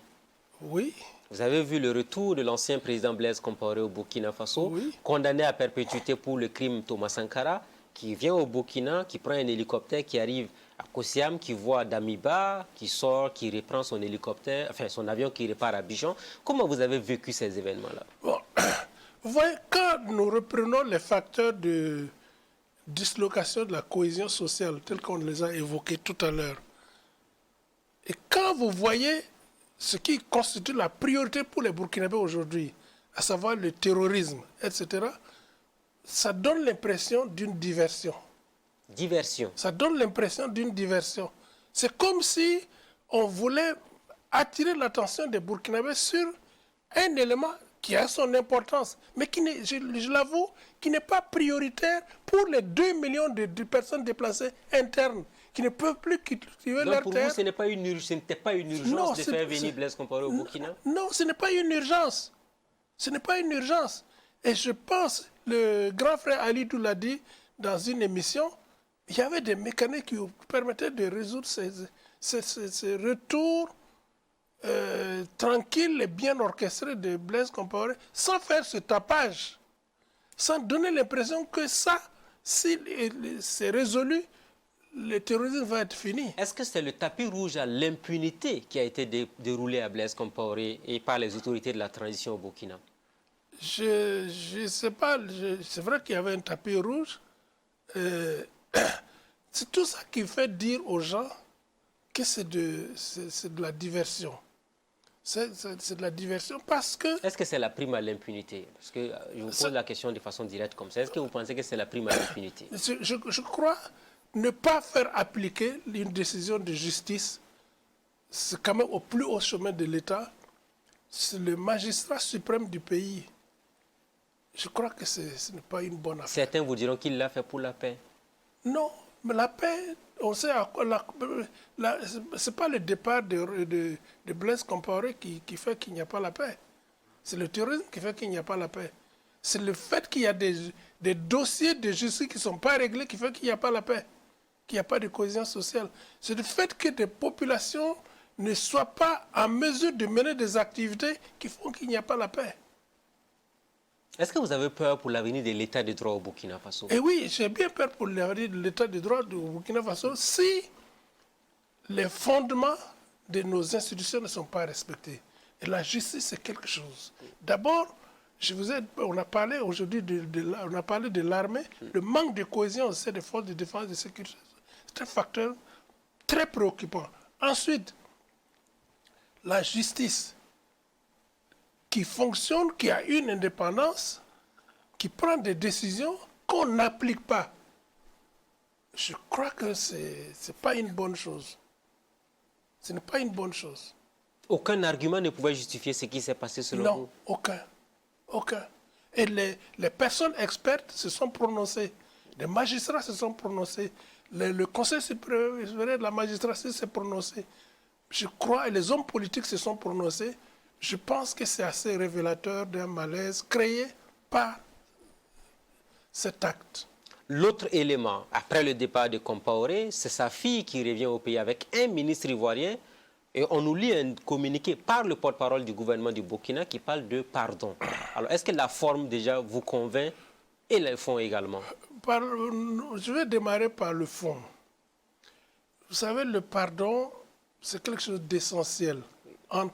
Oui. Vous avez vu le retour de l'ancien président Blaise Compaoré au Burkina Faso, oui, condamné à perpétuité pour le crime Thomas Sankara, qui vient au Burkina, qui prend un hélicoptère, qui arrive à Koussiam, qui voit Damiba, qui sort, qui reprend son hélicoptère, enfin son avion qui repart à Abidjan. Comment vous avez vécu ces événements-là? Bon, vous voyez, quand nous reprenons les facteurs de dislocation de la cohésion sociale, tels qu'on les a évoqués tout à l'heure, et quand vous voyez ce qui constitue la priorité pour les Burkinabés aujourd'hui, à savoir le terrorisme, etc., ça donne l'impression d'une diversion. Diversion. Ça donne l'impression d'une diversion. C'est comme si on voulait attirer l'attention des Burkinabés sur un élément qui a son importance, mais qui je l'avoue, qui n'est pas prioritaire pour les 2 millions de personnes déplacées internes, qui ne peuvent plus cultiver leur pour terre. vous, ce n'était pas une urgence de faire venir Blaise Compaoré au Burkina? Non, ce n'est pas une urgence. Ce n'est pas une urgence. Et je pense, le grand frère Ali l'a dit dans une émission, il y avait des mécanismes qui permettaient de résoudre ces retours tranquilles et bien orchestrés de Blaise Compaoré, sans faire ce tapage, sans donner l'impression que ça, si c'est résolu, le terrorisme va être fini. Est-ce que c'est le tapis rouge à l'impunité qui a été déroulé à Blaise Compaoré et par les autorités de la transition au Burkina? Je ne sais pas, c'est vrai qu'il y avait un tapis rouge. C'est tout ça qui fait dire aux gens que c'est de la diversion. C'est de la diversion parce que... Est-ce que c'est la prime à l'impunité? Parce que je vous pose la question de façon directe comme ça. Est-ce que vous pensez que c'est la prime à l'impunité? Je crois ne pas faire appliquer une décision de justice, c'est quand même au plus haut chemin de l'État, c'est le magistrat suprême du pays. Je crois que ce n'est pas une bonne affaire. Certains vous diront qu'il l'a fait pour la paix. Non, mais la paix, on sait à quoi... Ce n'est pas le départ de Blaise Compaoré qui fait qu'il n'y a pas la paix. C'est le terrorisme qui fait qu'il n'y a pas la paix. C'est le fait qu'il y a des dossiers de justice qui ne sont pas réglés qui fait qu'il n'y a pas la paix, qu'il n'y a pas de cohésion sociale. C'est le fait que des populations ne soient pas en mesure de mener des activités qui font qu'il n'y a pas la paix. Est-ce que vous avez peur pour l'avenir de l'état de droit au Burkina Faso? Et oui, j'ai bien peur pour l'avenir de l'état de droit au Burkina Faso si les fondements de nos institutions ne sont pas respectés. Et la justice, c'est quelque chose. D'abord, on a parlé aujourd'hui de l'armée, le manque de cohésion au sein des forces de défense et de sécurité. C'est un facteur très préoccupant. Ensuite, la justice qui fonctionne, qui a une indépendance, qui prend des décisions qu'on n'applique pas. Je crois que ce n'est pas une bonne chose. Ce n'est pas une bonne chose. Aucun argument ne pouvait justifier ce qui s'est passé selon vous? Non, aucun. Aucun. Et les personnes expertes se sont prononcées. Les magistrats se sont prononcés. Le Conseil supérieur de la magistrature s'est prononcé. Je crois, et les hommes politiques se sont prononcés. Je pense que c'est assez révélateur d'un malaise créé par cet acte. L'autre élément, après le départ de Compaoré, c'est sa fille qui revient au pays avec un ministre ivoirien. Et on nous lit un communiqué par le porte-parole du gouvernement du Burkina qui parle de pardon. Alors, est-ce que la forme déjà vous convainc et le fond également? Je vais démarrer par le fond. Vous savez, le pardon, c'est quelque chose d'essentiel à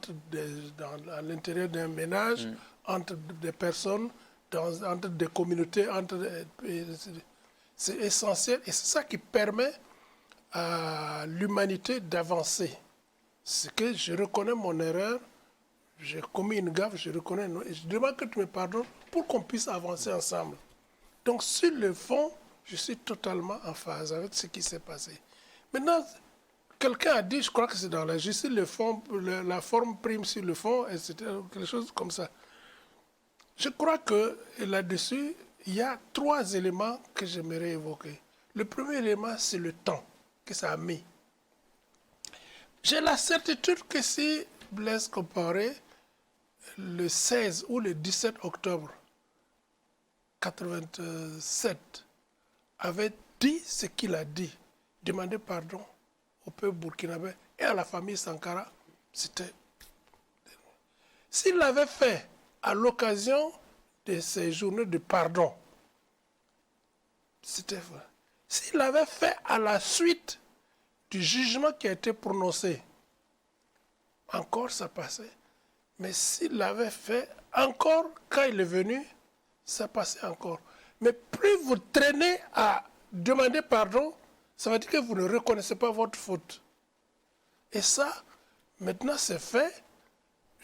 l'intérieur d'un ménage, entre des personnes, entre des communautés, c'est essentiel et c'est ça qui permet à l'humanité d'avancer. C'est que je reconnais mon erreur, j'ai commis une gaffe, je reconnais, et je demande que tu me pardonnes pour qu'on puisse avancer ensemble. Donc sur le fond, je suis totalement en phase avec ce qui s'est passé. Maintenant, quelqu'un a dit, je crois que c'est dans la justice, la forme prime sur le fond, et c'était quelque chose comme ça. Je crois que là-dessus, il y a 3 éléments que j'aimerais évoquer. Le premier élément, c'est le temps que ça a mis. J'ai la certitude que si Blaise Compaoré, le 16 ou le 17 octobre 1987, avait dit ce qu'il a dit, demandé pardon au peuple burkinabé et à la famille Sankara, c'était... S'il l'avait fait à l'occasion de ces journées de pardon, c'était vrai. S'il l'avait fait à la suite du jugement qui a été prononcé, encore ça passait. Mais s'il l'avait fait encore quand il est venu, ça passait encore. Mais plus vous traînez à demander pardon, ça veut dire que vous ne reconnaissez pas votre faute. Et ça, maintenant c'est fait.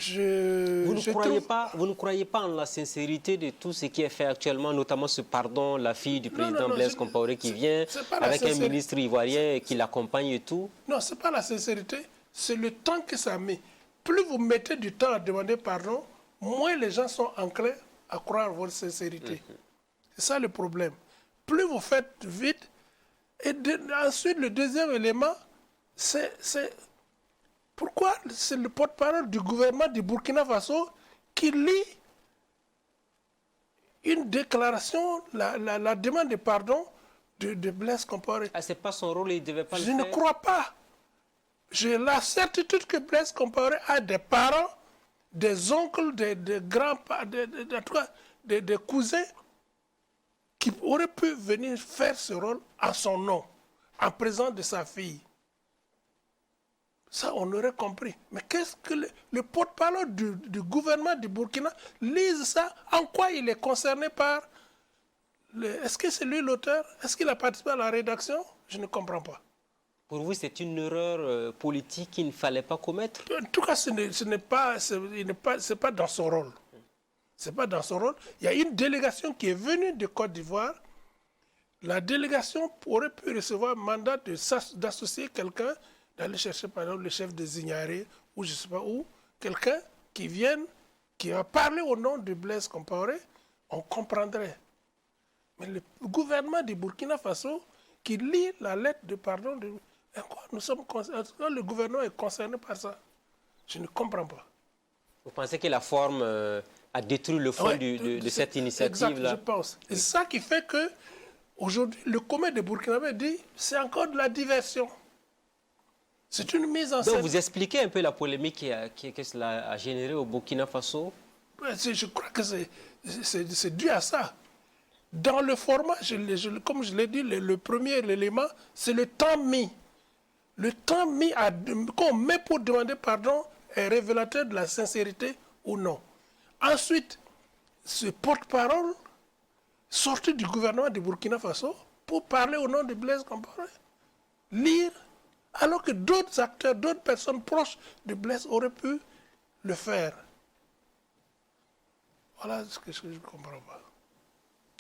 Vous ne croyez pas en la sincérité de tout ce qui est fait actuellement, notamment ce pardon, la fille du président Blaise Compaoré qui vient avec un ministre ivoirien qui l'accompagne et tout? Non, ce n'est pas la sincérité, c'est le temps que ça met. Plus vous mettez du temps à demander pardon, moins les gens sont enclins à croire votre sincérité. C'est ça le problème. Plus vous faites vite, et ensuite le deuxième élément, c'est... Pourquoi c'est le porte-parole du gouvernement du Burkina Faso qui lit une déclaration, la demande de pardon de Blaise Compaoré? Ah, ce n'est pas son rôle, il ne devait pas le faire. Je ne crois pas. J'ai la certitude que Blaise Compaoré a des parents, des oncles, des grands-parents, des cousins qui auraient pu venir faire ce rôle en son nom, en présence de sa fille. Ça, on aurait compris. Mais qu'est-ce que le porte-parole du gouvernement du Burkina lise ça? En quoi il est concerné par... Est-ce que c'est lui l'auteur? Est-ce qu'il a participé à la rédaction? Je ne comprends pas. Pour vous, c'est une erreur politique qu'il ne fallait pas commettre? En tout cas, ce n'est pas dans son rôle. Ce n'est pas dans son rôle. Il y a une délégation qui est venue de Côte d'Ivoire. La délégation aurait pu recevoir un mandat d'associer quelqu'un, d'aller chercher par exemple le chef des Ignarés ou je ne sais pas où, quelqu'un qui vienne, qui a parlé au nom de Blaise Compaoré, on comprendrait. Mais le gouvernement du Burkina Faso qui lit la lettre de pardon, le gouvernement est concerné par ça. Je ne comprends pas. Vous pensez que la forme À détruire le fond de cette initiative-là. Exact, je pense. Et c'est ça qui fait que aujourd'hui, le commun des Burkinabés dit c'est encore de la diversion. C'est une mise en scène. Donc vous expliquez un peu la polémique que cela a généré au Burkina Faso? Je crois que c'est dû à ça. Dans le format, comme je l'ai dit, le premier élément, c'est le temps mis. Le temps mis qu'on met pour demander pardon est révélateur de la sincérité ou non. Ensuite, ce porte-parole sorti du gouvernement du Burkina Faso pour parler au nom de Blaise Compaoré. Lire, alors que d'autres acteurs, d'autres personnes proches de Blaise auraient pu le faire. Voilà ce que je ne comprends pas.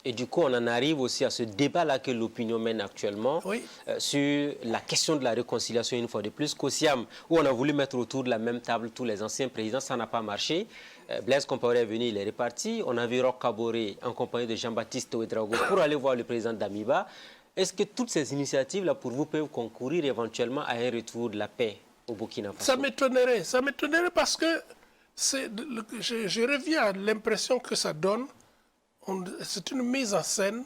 Et du coup, on en arrive aussi à ce débat-là que l'opinion mène actuellement sur la question de la réconciliation une fois de plus. Kosiam, où on a voulu mettre autour de la même table tous les anciens présidents, ça n'a pas marché. Blaise Compaoré est venu, il est reparti. On a vu Roch Kaboré en compagnie de Jean-Baptiste Ouedraogo pour aller voir le président d'Amiba. Est-ce que toutes ces initiatives-là, pour vous, peuvent concourir éventuellement à un retour de la paix au Burkina Faso? Ça m'étonnerait parce que je reviens à l'impression que ça donne. C'est une mise en scène,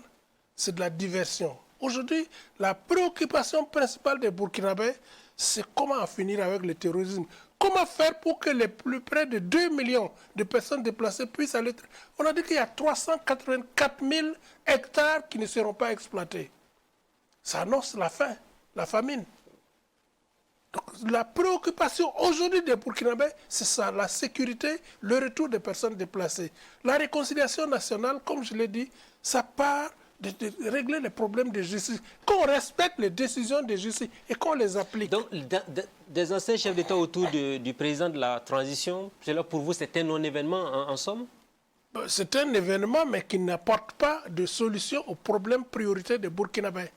c'est de la diversion. Aujourd'hui, la préoccupation principale des Burkinabés, c'est comment en finir avec le terrorisme. Comment faire pour que les plus près de 2 millions de personnes déplacées puissent aller... On a dit qu'il y a 384 000 hectares qui ne seront pas exploités. Ça annonce la faim, la famine. Donc, la préoccupation aujourd'hui des Burkinabés, c'est ça, la sécurité, le retour des personnes déplacées. La réconciliation nationale, comme je l'ai dit, ça part de régler les problèmes de justice. Qu'on respecte les décisions de justice et qu'on les applique. Donc, des anciens chefs d'État autour du président de la transition, cela pour vous, c'est un non-événement en somme? C'est un événement, mais qui n'apporte pas de solution aux problèmes prioritaires des Burkinabés.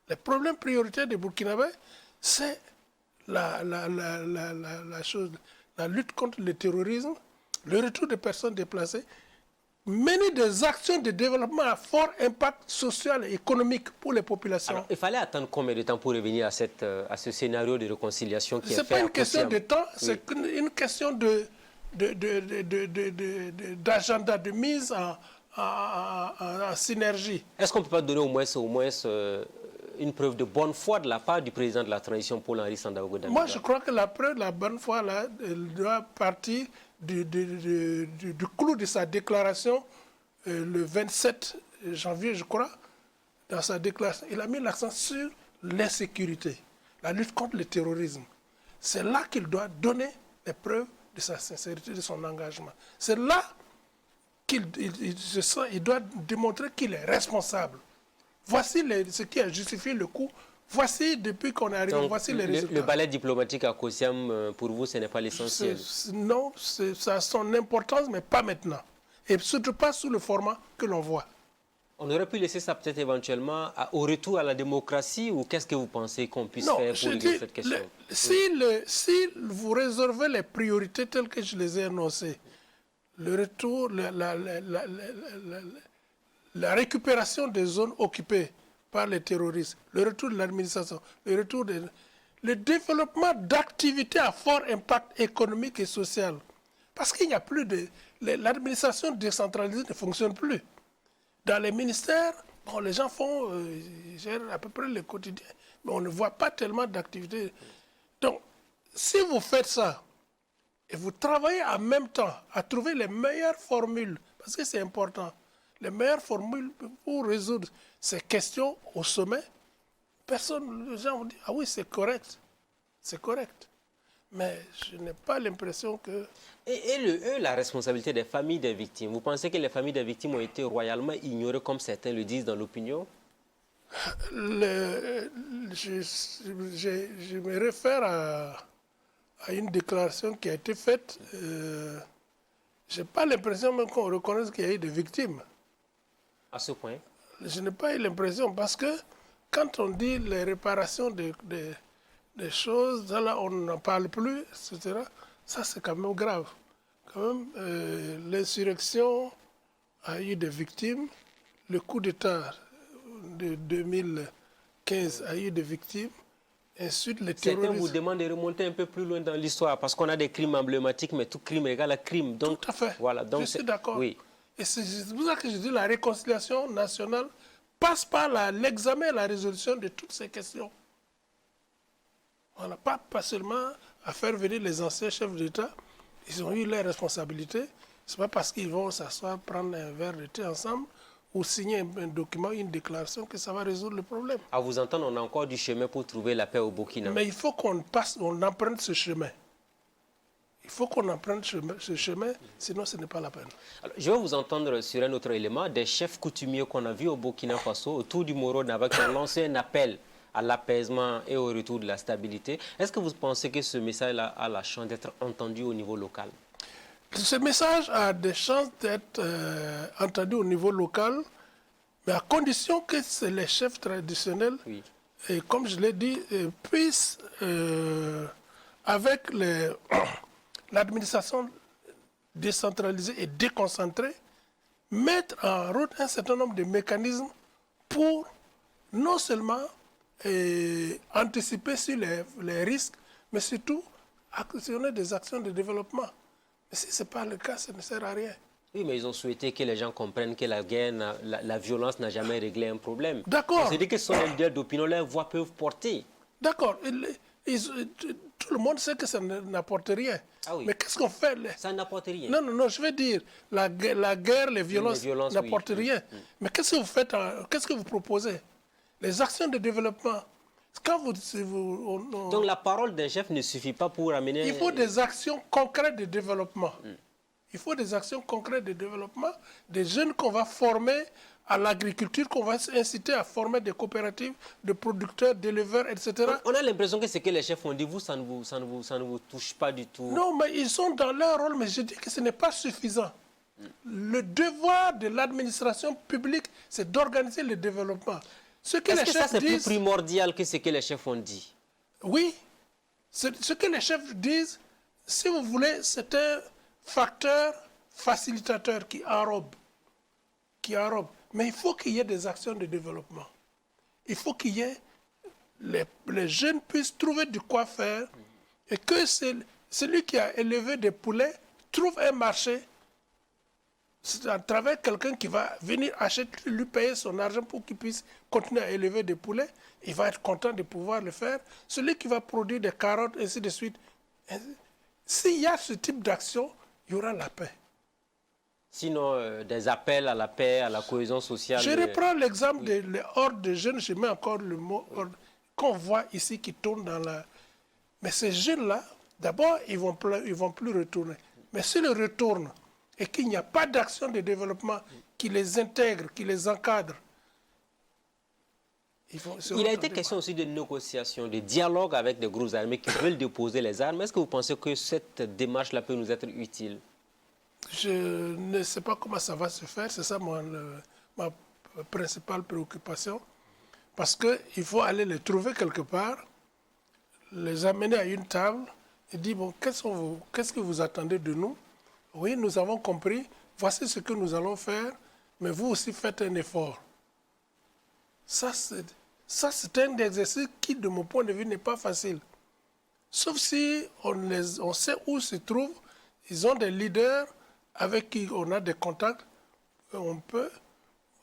Les problèmes prioritaires des Burkinabés, c'est la lutte contre le terrorisme, le retour des personnes déplacées, mener des actions de développement à fort impact social et économique pour les populations. Alors, il fallait attendre combien de temps pour revenir à ce scénario de réconciliation qui est fait? Ce n'est pas une question de temps, c'est une question d'agenda, de mise en synergie. Est-ce qu'on ne peut pas donner au moins une preuve de bonne foi de la part du président de la transition, Paul-Henri Sandaogo Damiba? Moi, je crois que la preuve de la bonne foi là, elle doit partir du clou de sa déclaration le 27 janvier, je crois. Dans sa déclaration, il a mis l'accent sur l'insécurité, la lutte contre le terrorisme. C'est là qu'il doit donner les preuves de sa sincérité, de son engagement. C'est là qu'il doit démontrer qu'il est responsable. Voici ce qui a justifié le coup. Voici, depuis qu'on est arrivé, donc, voici les résultats. Le ballet diplomatique à Kosiam, pour vous, ce n'est pas l'essentiel? Non, ça a son importance, mais pas maintenant. Et surtout pas sous le format que l'on voit. On aurait pu laisser ça peut-être éventuellement au retour à la démocratie, ou qu'est-ce que vous pensez qu'on puisse faire pour régler cette question? Si vous réservez les priorités telles que je les ai énoncées, le retour, la récupération des zones occupées par les terroristes, le retour de l'administration, le développement d'activités à fort impact économique et social. Parce qu'il n'y a plus de... L'administration décentralisée ne fonctionne plus. Dans les ministères, bon, les gens gèrent à peu près le quotidien, mais on ne voit pas tellement d'activités. Donc, si vous faites ça, et vous travaillez en même temps à trouver les meilleures formules, parce que c'est important, les meilleures formules pour résoudre ces questions au sommet, les gens vont dire, ah oui, c'est correct. Mais je n'ai pas l'impression que... Et la responsabilité des familles des victimes, vous pensez que les familles des victimes ont été royalement ignorées, comme certains le disent dans l'opinion? Je me réfère à une déclaration qui a été faite. Je n'ai pas l'impression même qu'on reconnaisse qu'il y a eu des victimes. À ce point? Je n'ai pas eu l'impression parce que quand on dit les réparations des choses, là on n'en parle plus, etc. Ça c'est quand même grave. Quand même, l'insurrection a eu des victimes. Le coup d'État de 2015 a eu des victimes. insultent les Certains terroristes. vous demandent de remonter un peu plus loin dans l'histoire parce qu'on a des crimes emblématiques, mais tout crime égale à crime. Donc, Tout à fait. voilà, donc je suis d'accord. Oui. Et c'est pour ça que je dis la réconciliation nationale passe par l'examen et la résolution de toutes ces questions. Voilà, pas seulement à faire venir les anciens chefs d'État. Ils ont eu leurs responsabilités. Ce n'est pas parce qu'ils vont s'asseoir, prendre un verre de thé ensemble ou signer un document, une déclaration que ça va résoudre le problème. À vous entendre, on a encore du chemin pour trouver la paix au Burkina. Mais il faut qu'on emprunte ce chemin. Il faut qu'on emprunte ce chemin, sinon ce n'est pas la peine. Alors, je vais vous entendre sur un autre élément. Des chefs coutumiers qu'on a vus au Burkina Faso, autour du Moro Naba, qui ont lancé un appel à l'apaisement et au retour de la stabilité. Est-ce que vous pensez que ce message-là a la chance d'être entendu au niveau local? Ce message a des chances d'être entendu au niveau local, mais à condition que les chefs traditionnels, Oui. et comme je l'ai dit, puissent, avec l'administration décentralisée et déconcentrée, mettre en route un certain nombre de mécanismes pour non seulement anticiper sur les risques, mais surtout actionner des actions de développement. Mais si ce n'est pas le cas, ça ne sert à rien. Oui, mais ils ont souhaité que les gens comprennent que la guerre, la violence n'a jamais réglé un problème. D'accord. C'est-à-dire que ce sont les leaders d'opinion, leurs voix peuvent porter. D'accord. Tout le monde sait que ça n'apporte rien. Ah oui. Mais qu'est-ce qu'on fait? Ça n'apporte rien. Non, je veux dire, la guerre, les violences n'apportent oui. rien. Mais qu'est-ce que vous faites? Qu'est-ce que vous proposez? Les actions de développement. Quand Donc la parole d'un chef ne suffit pas pour amener... Il faut des actions concrètes de développement. Il faut des actions concrètes de développement, des jeunes qu'on va former à l'agriculture, qu'on va inciter à former des coopératives de producteurs, d'éleveurs, etc. On a l'impression que ce que les chefs ont dit, ça ne vous touche pas du tout. Non, mais ils sont dans leur rôle, mais je dis que ce n'est pas suffisant. Le devoir de l'administration publique, c'est d'organiser le développement. Est-ce que ça, c'est plus primordial que ce que les chefs ont dit? Oui. Ce que les chefs disent, si vous voulez, c'est un facteur facilitateur qui enrobe. Mais il faut qu'il y ait des actions de développement. Il faut qu'il y ait... Les jeunes puissent trouver du quoi faire et que celui qui a élevé des poulets trouve un marché à travers quelqu'un qui va venir acheter, lui payer son argent pour qu'il puisse continuer à élever des poulets. Il va être content de pouvoir le faire. Celui qui va produire des carottes, ainsi de suite. S'il y a ce type d'action, il y aura la paix. Sinon, des appels à la paix, à la cohésion sociale... Je reprends l'exemple des hordes de jeunes, je mets encore le mot horde, qu'on voit ici qui tournent dans la... Mais ces jeunes-là, d'abord, ils vont plus retourner. Mais s'ils retournent et qu'il n'y a pas d'action de développement qui les intègre, qui les encadre, il a été question aussi de négociation, de dialogue avec des groupes armés qui veulent déposer les armes. Est-ce que vous pensez que cette démarche-là peut nous être utile? Je ne sais pas comment ça va se faire. C'est ça ma principale préoccupation. Parce qu'il faut aller les trouver quelque part, les amener à une table et dire, bon, qu'est-ce que vous attendez de nous? Oui, nous avons compris, voici ce que nous allons faire, mais vous aussi faites un effort. Ça, c'est un exercice qui, de mon point de vue, n'est pas facile. Sauf si on sait où se trouvent, ils ont des leaders avec qui on a des contacts, on peut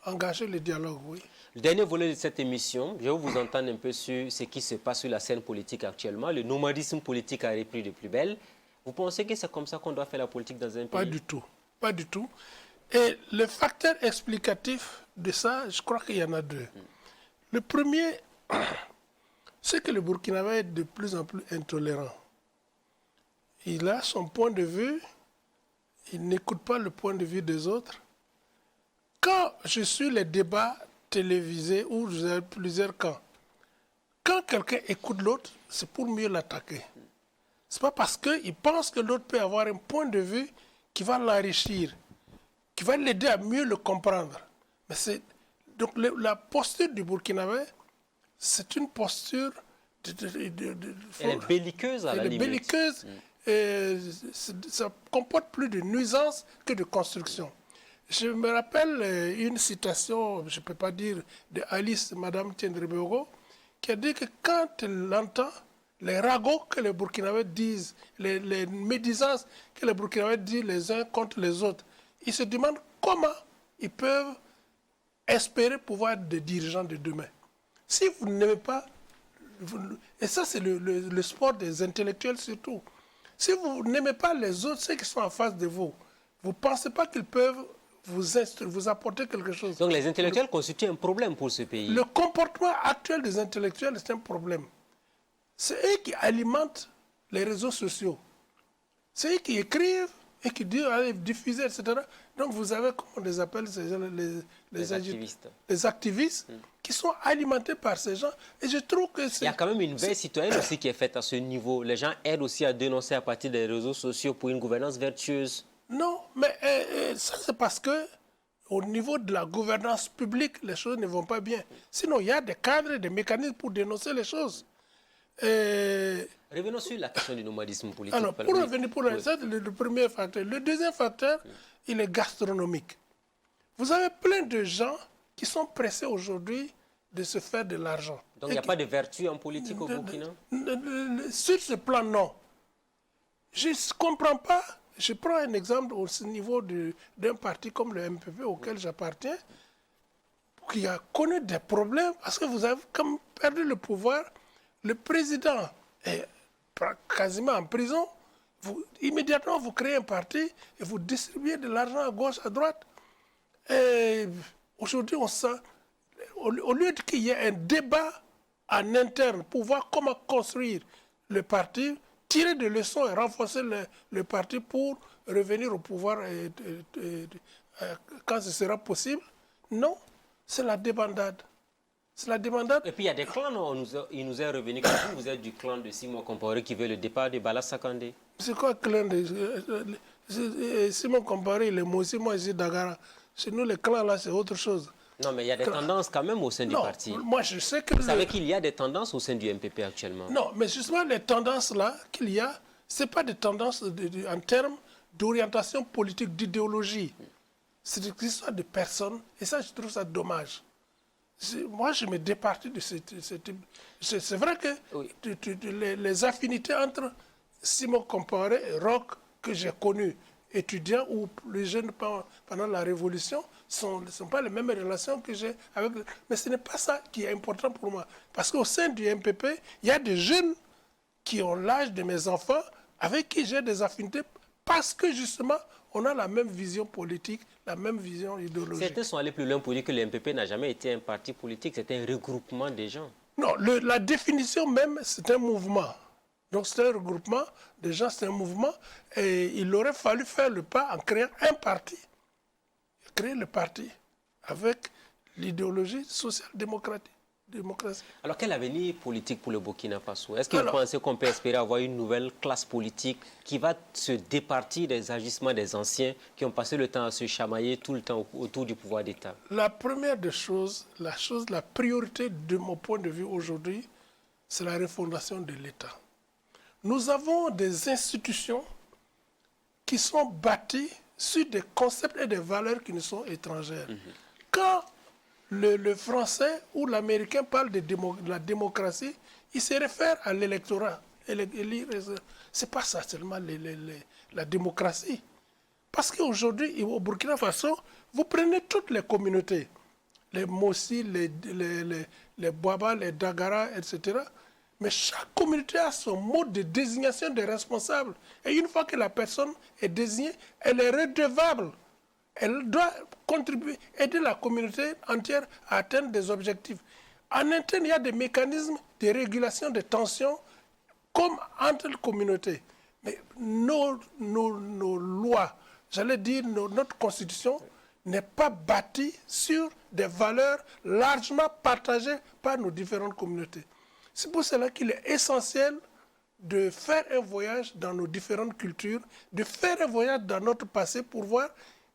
engager le dialogue, oui. Le dernier volet de cette émission, je vais vous entendre un peu sur ce qui se passe sur la scène politique actuellement. Le nomadisme politique a repris de plus belle. Vous pensez que c'est comme ça qu'on doit faire la politique dans un pays? Pas du tout. Pas du tout. Et le facteur explicatif de ça, je crois qu'il y en a deux. Le premier, c'est que le Burkinabé est de plus en plus intolérant. Il a son point de vue, il n'écoute pas le point de vue des autres. Quand je suis les débats télévisés où j'ai plusieurs camps, quand quelqu'un écoute l'autre, c'est pour mieux l'attaquer. Ce n'est pas parce qu'il pense que l'autre peut avoir un point de vue qui va l'enrichir, qui va l'aider à mieux le comprendre. Mais donc la posture du Burkinabé, c'est une posture... Elle est belliqueuse à la limite. Elle est belliqueuse. Ça comporte plus de nuisances que de construction. Je me rappelle une citation, je ne peux pas dire, de Alice, Madame Tiendrebego, qui a dit que quand il entend les ragots que les Burkinabés disent, les médisances que les Burkinabés disent les uns contre les autres, il se demande comment ils peuvent espérer pouvoir être des dirigeants de demain. Si vous n'aimez pas, et ça c'est le sport des intellectuels surtout, si vous n'aimez pas les autres, ceux qui sont en face de vous, vous ne pensez pas qu'ils peuvent vous apporter quelque chose. Donc les intellectuels constituent un problème pour ce pays. Le comportement actuel des intellectuels, c'est un problème. C'est eux qui alimentent les réseaux sociaux. C'est eux qui écrivent et qui disent, allez, diffuser, etc. Donc vous avez, comment on les appelle, ces gens, les activistes. Les activistes qui sont alimentés par ces gens. Et je trouve que il y a quand même une veille citoyenne aussi qui est faite à ce niveau. Les gens aident aussi à dénoncer à partir des réseaux sociaux pour une gouvernance vertueuse. Non, mais ça c'est parce que au niveau de la gouvernance publique, les choses ne vont pas bien. Sinon, il y a des cadres et des mécanismes pour dénoncer les choses. Revenons sur la question du nomadisme politique. Alors, pour revenir pour le premier facteur. Le deuxième facteur, il est gastronomique. Vous avez plein de gens qui sont pressés aujourd'hui de se faire de l'argent. Donc, il n'y a pas de vertu en politique au Burkina? Sur ce plan, non. Je ne comprends pas. Je prends un exemple au niveau d'un parti comme le MPP auquel j'appartiens, qui a connu des problèmes parce que vous avez comme perdu le pouvoir. Le président est quasiment en prison. Immédiatement, vous créez un parti et vous distribuez de l'argent à gauche, à droite. Aujourd'hui, on sent, au lieu qu'il y ait un débat en interne pour voir comment construire le parti, tirer des leçons et renforcer le parti pour revenir au pouvoir quand ce sera possible. Non, c'est la débandade. C'est la débandade. Et puis il y a des clans, non? Il nous est revenu que vous êtes du clan de Simon Compaoré qui veut le départ de Bala Sakandé. C'est quoi le clan de Simon Compaoré? Il est aussi, moi, ici, Dagara. Chez nous, les clans, là, c'est autre chose. Non, mais il y a des tendances quand même au sein du parti. Moi, je sais que... Vous savez qu'il y a des tendances au sein du MPP actuellement? Non, mais justement, les tendances-là qu'il y a, ce n'est pas des tendances en termes d'orientation politique, d'idéologie. C'est des histoires de personnes. Et ça, je trouve ça dommage. Moi, je me départis de ce type. C'est vrai que oui, les affinités entre Simon Compaoré et Roch, que j'ai connu étudiant ou plus jeune pendant la Révolution, ne sont pas les mêmes relations que j'ai avec... Mais ce n'est pas ça qui est important pour moi. Parce qu'au sein du MPP, il y a des jeunes qui ont l'âge de mes enfants avec qui j'ai des affinités parce que justement, on a la même vision politique, la même vision idéologique. Certains sont allés plus loin pour dire que le MPP n'a jamais été un parti politique, c'est un regroupement des gens. Non, la définition même, c'est un mouvement. Donc c'est un regroupement des gens, c'est un mouvement. Et il aurait fallu faire le pas en créant un parti. Créer le parti avec l'idéologie social-démocratique. Alors, quel avenir politique pour le Burkina Faso? Est-ce que vous pensez qu'on peut espérer avoir une nouvelle classe politique qui va se départir des agissements des anciens qui ont passé le temps à se chamailler tout le temps autour du pouvoir d'État? La première des choses, la priorité de mon point de vue aujourd'hui, c'est la refondation de l'État. Nous avons des institutions qui sont bâties sur des concepts et des valeurs qui nous sont étrangères. Quand le français ou l'américain parle de la démocratie, il se réfère à l'électorat. Ce n'est pas ça seulement la démocratie. Parce qu'aujourd'hui, au Burkina Faso, vous prenez toutes les communautés, les Mossi, les Bouaba, les Dagara, etc. Mais chaque communauté a son mode de désignation des responsables. Et une fois que la personne est désignée, elle est redevable. Elle doit contribuer, aider la communauté entière à atteindre des objectifs. En interne, il y a des mécanismes de régulation des tensions comme entre les communautés. Mais nos lois, j'allais dire notre constitution, n'est pas bâtie sur des valeurs largement partagées par nos différentes communautés. C'est pour cela qu'il est essentiel de faire un voyage dans nos différentes cultures, de faire un voyage dans notre passé pour voir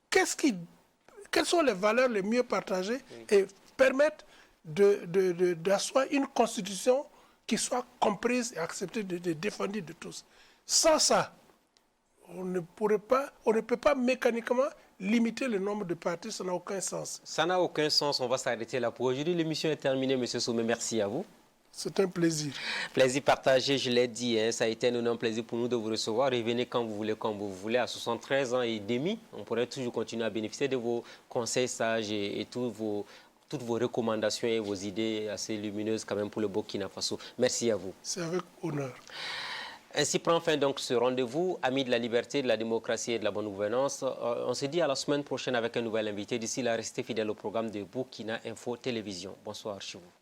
quelles sont les valeurs les mieux partagées et permettre d'asseoir une constitution qui soit comprise et acceptée, défendue de tous. Sans ça, on ne peut pas mécaniquement limiter le nombre de partis, ça n'a aucun sens. Ça n'a aucun sens, on va s'arrêter là pour aujourd'hui. L'émission est terminée, M. Soumé, merci à vous. C'est un plaisir. Plaisir partagé, je l'ai dit, hein, ça a été un énorme plaisir pour nous de vous recevoir. Revenez quand vous voulez, quand vous voulez. À 73 ans et demi, on pourrait toujours continuer à bénéficier de vos conseils sages et toutes vos recommandations et vos idées assez lumineuses quand même pour le Burkina Faso. Merci à vous. C'est avec honneur. Ainsi prend fin donc ce rendez-vous, amis de la liberté, de la démocratie et de la bonne gouvernance. On se dit à la semaine prochaine avec un nouvel invité. D'ici là, restez fidèles au programme de Burkina Info Télévision. Bonsoir chez vous.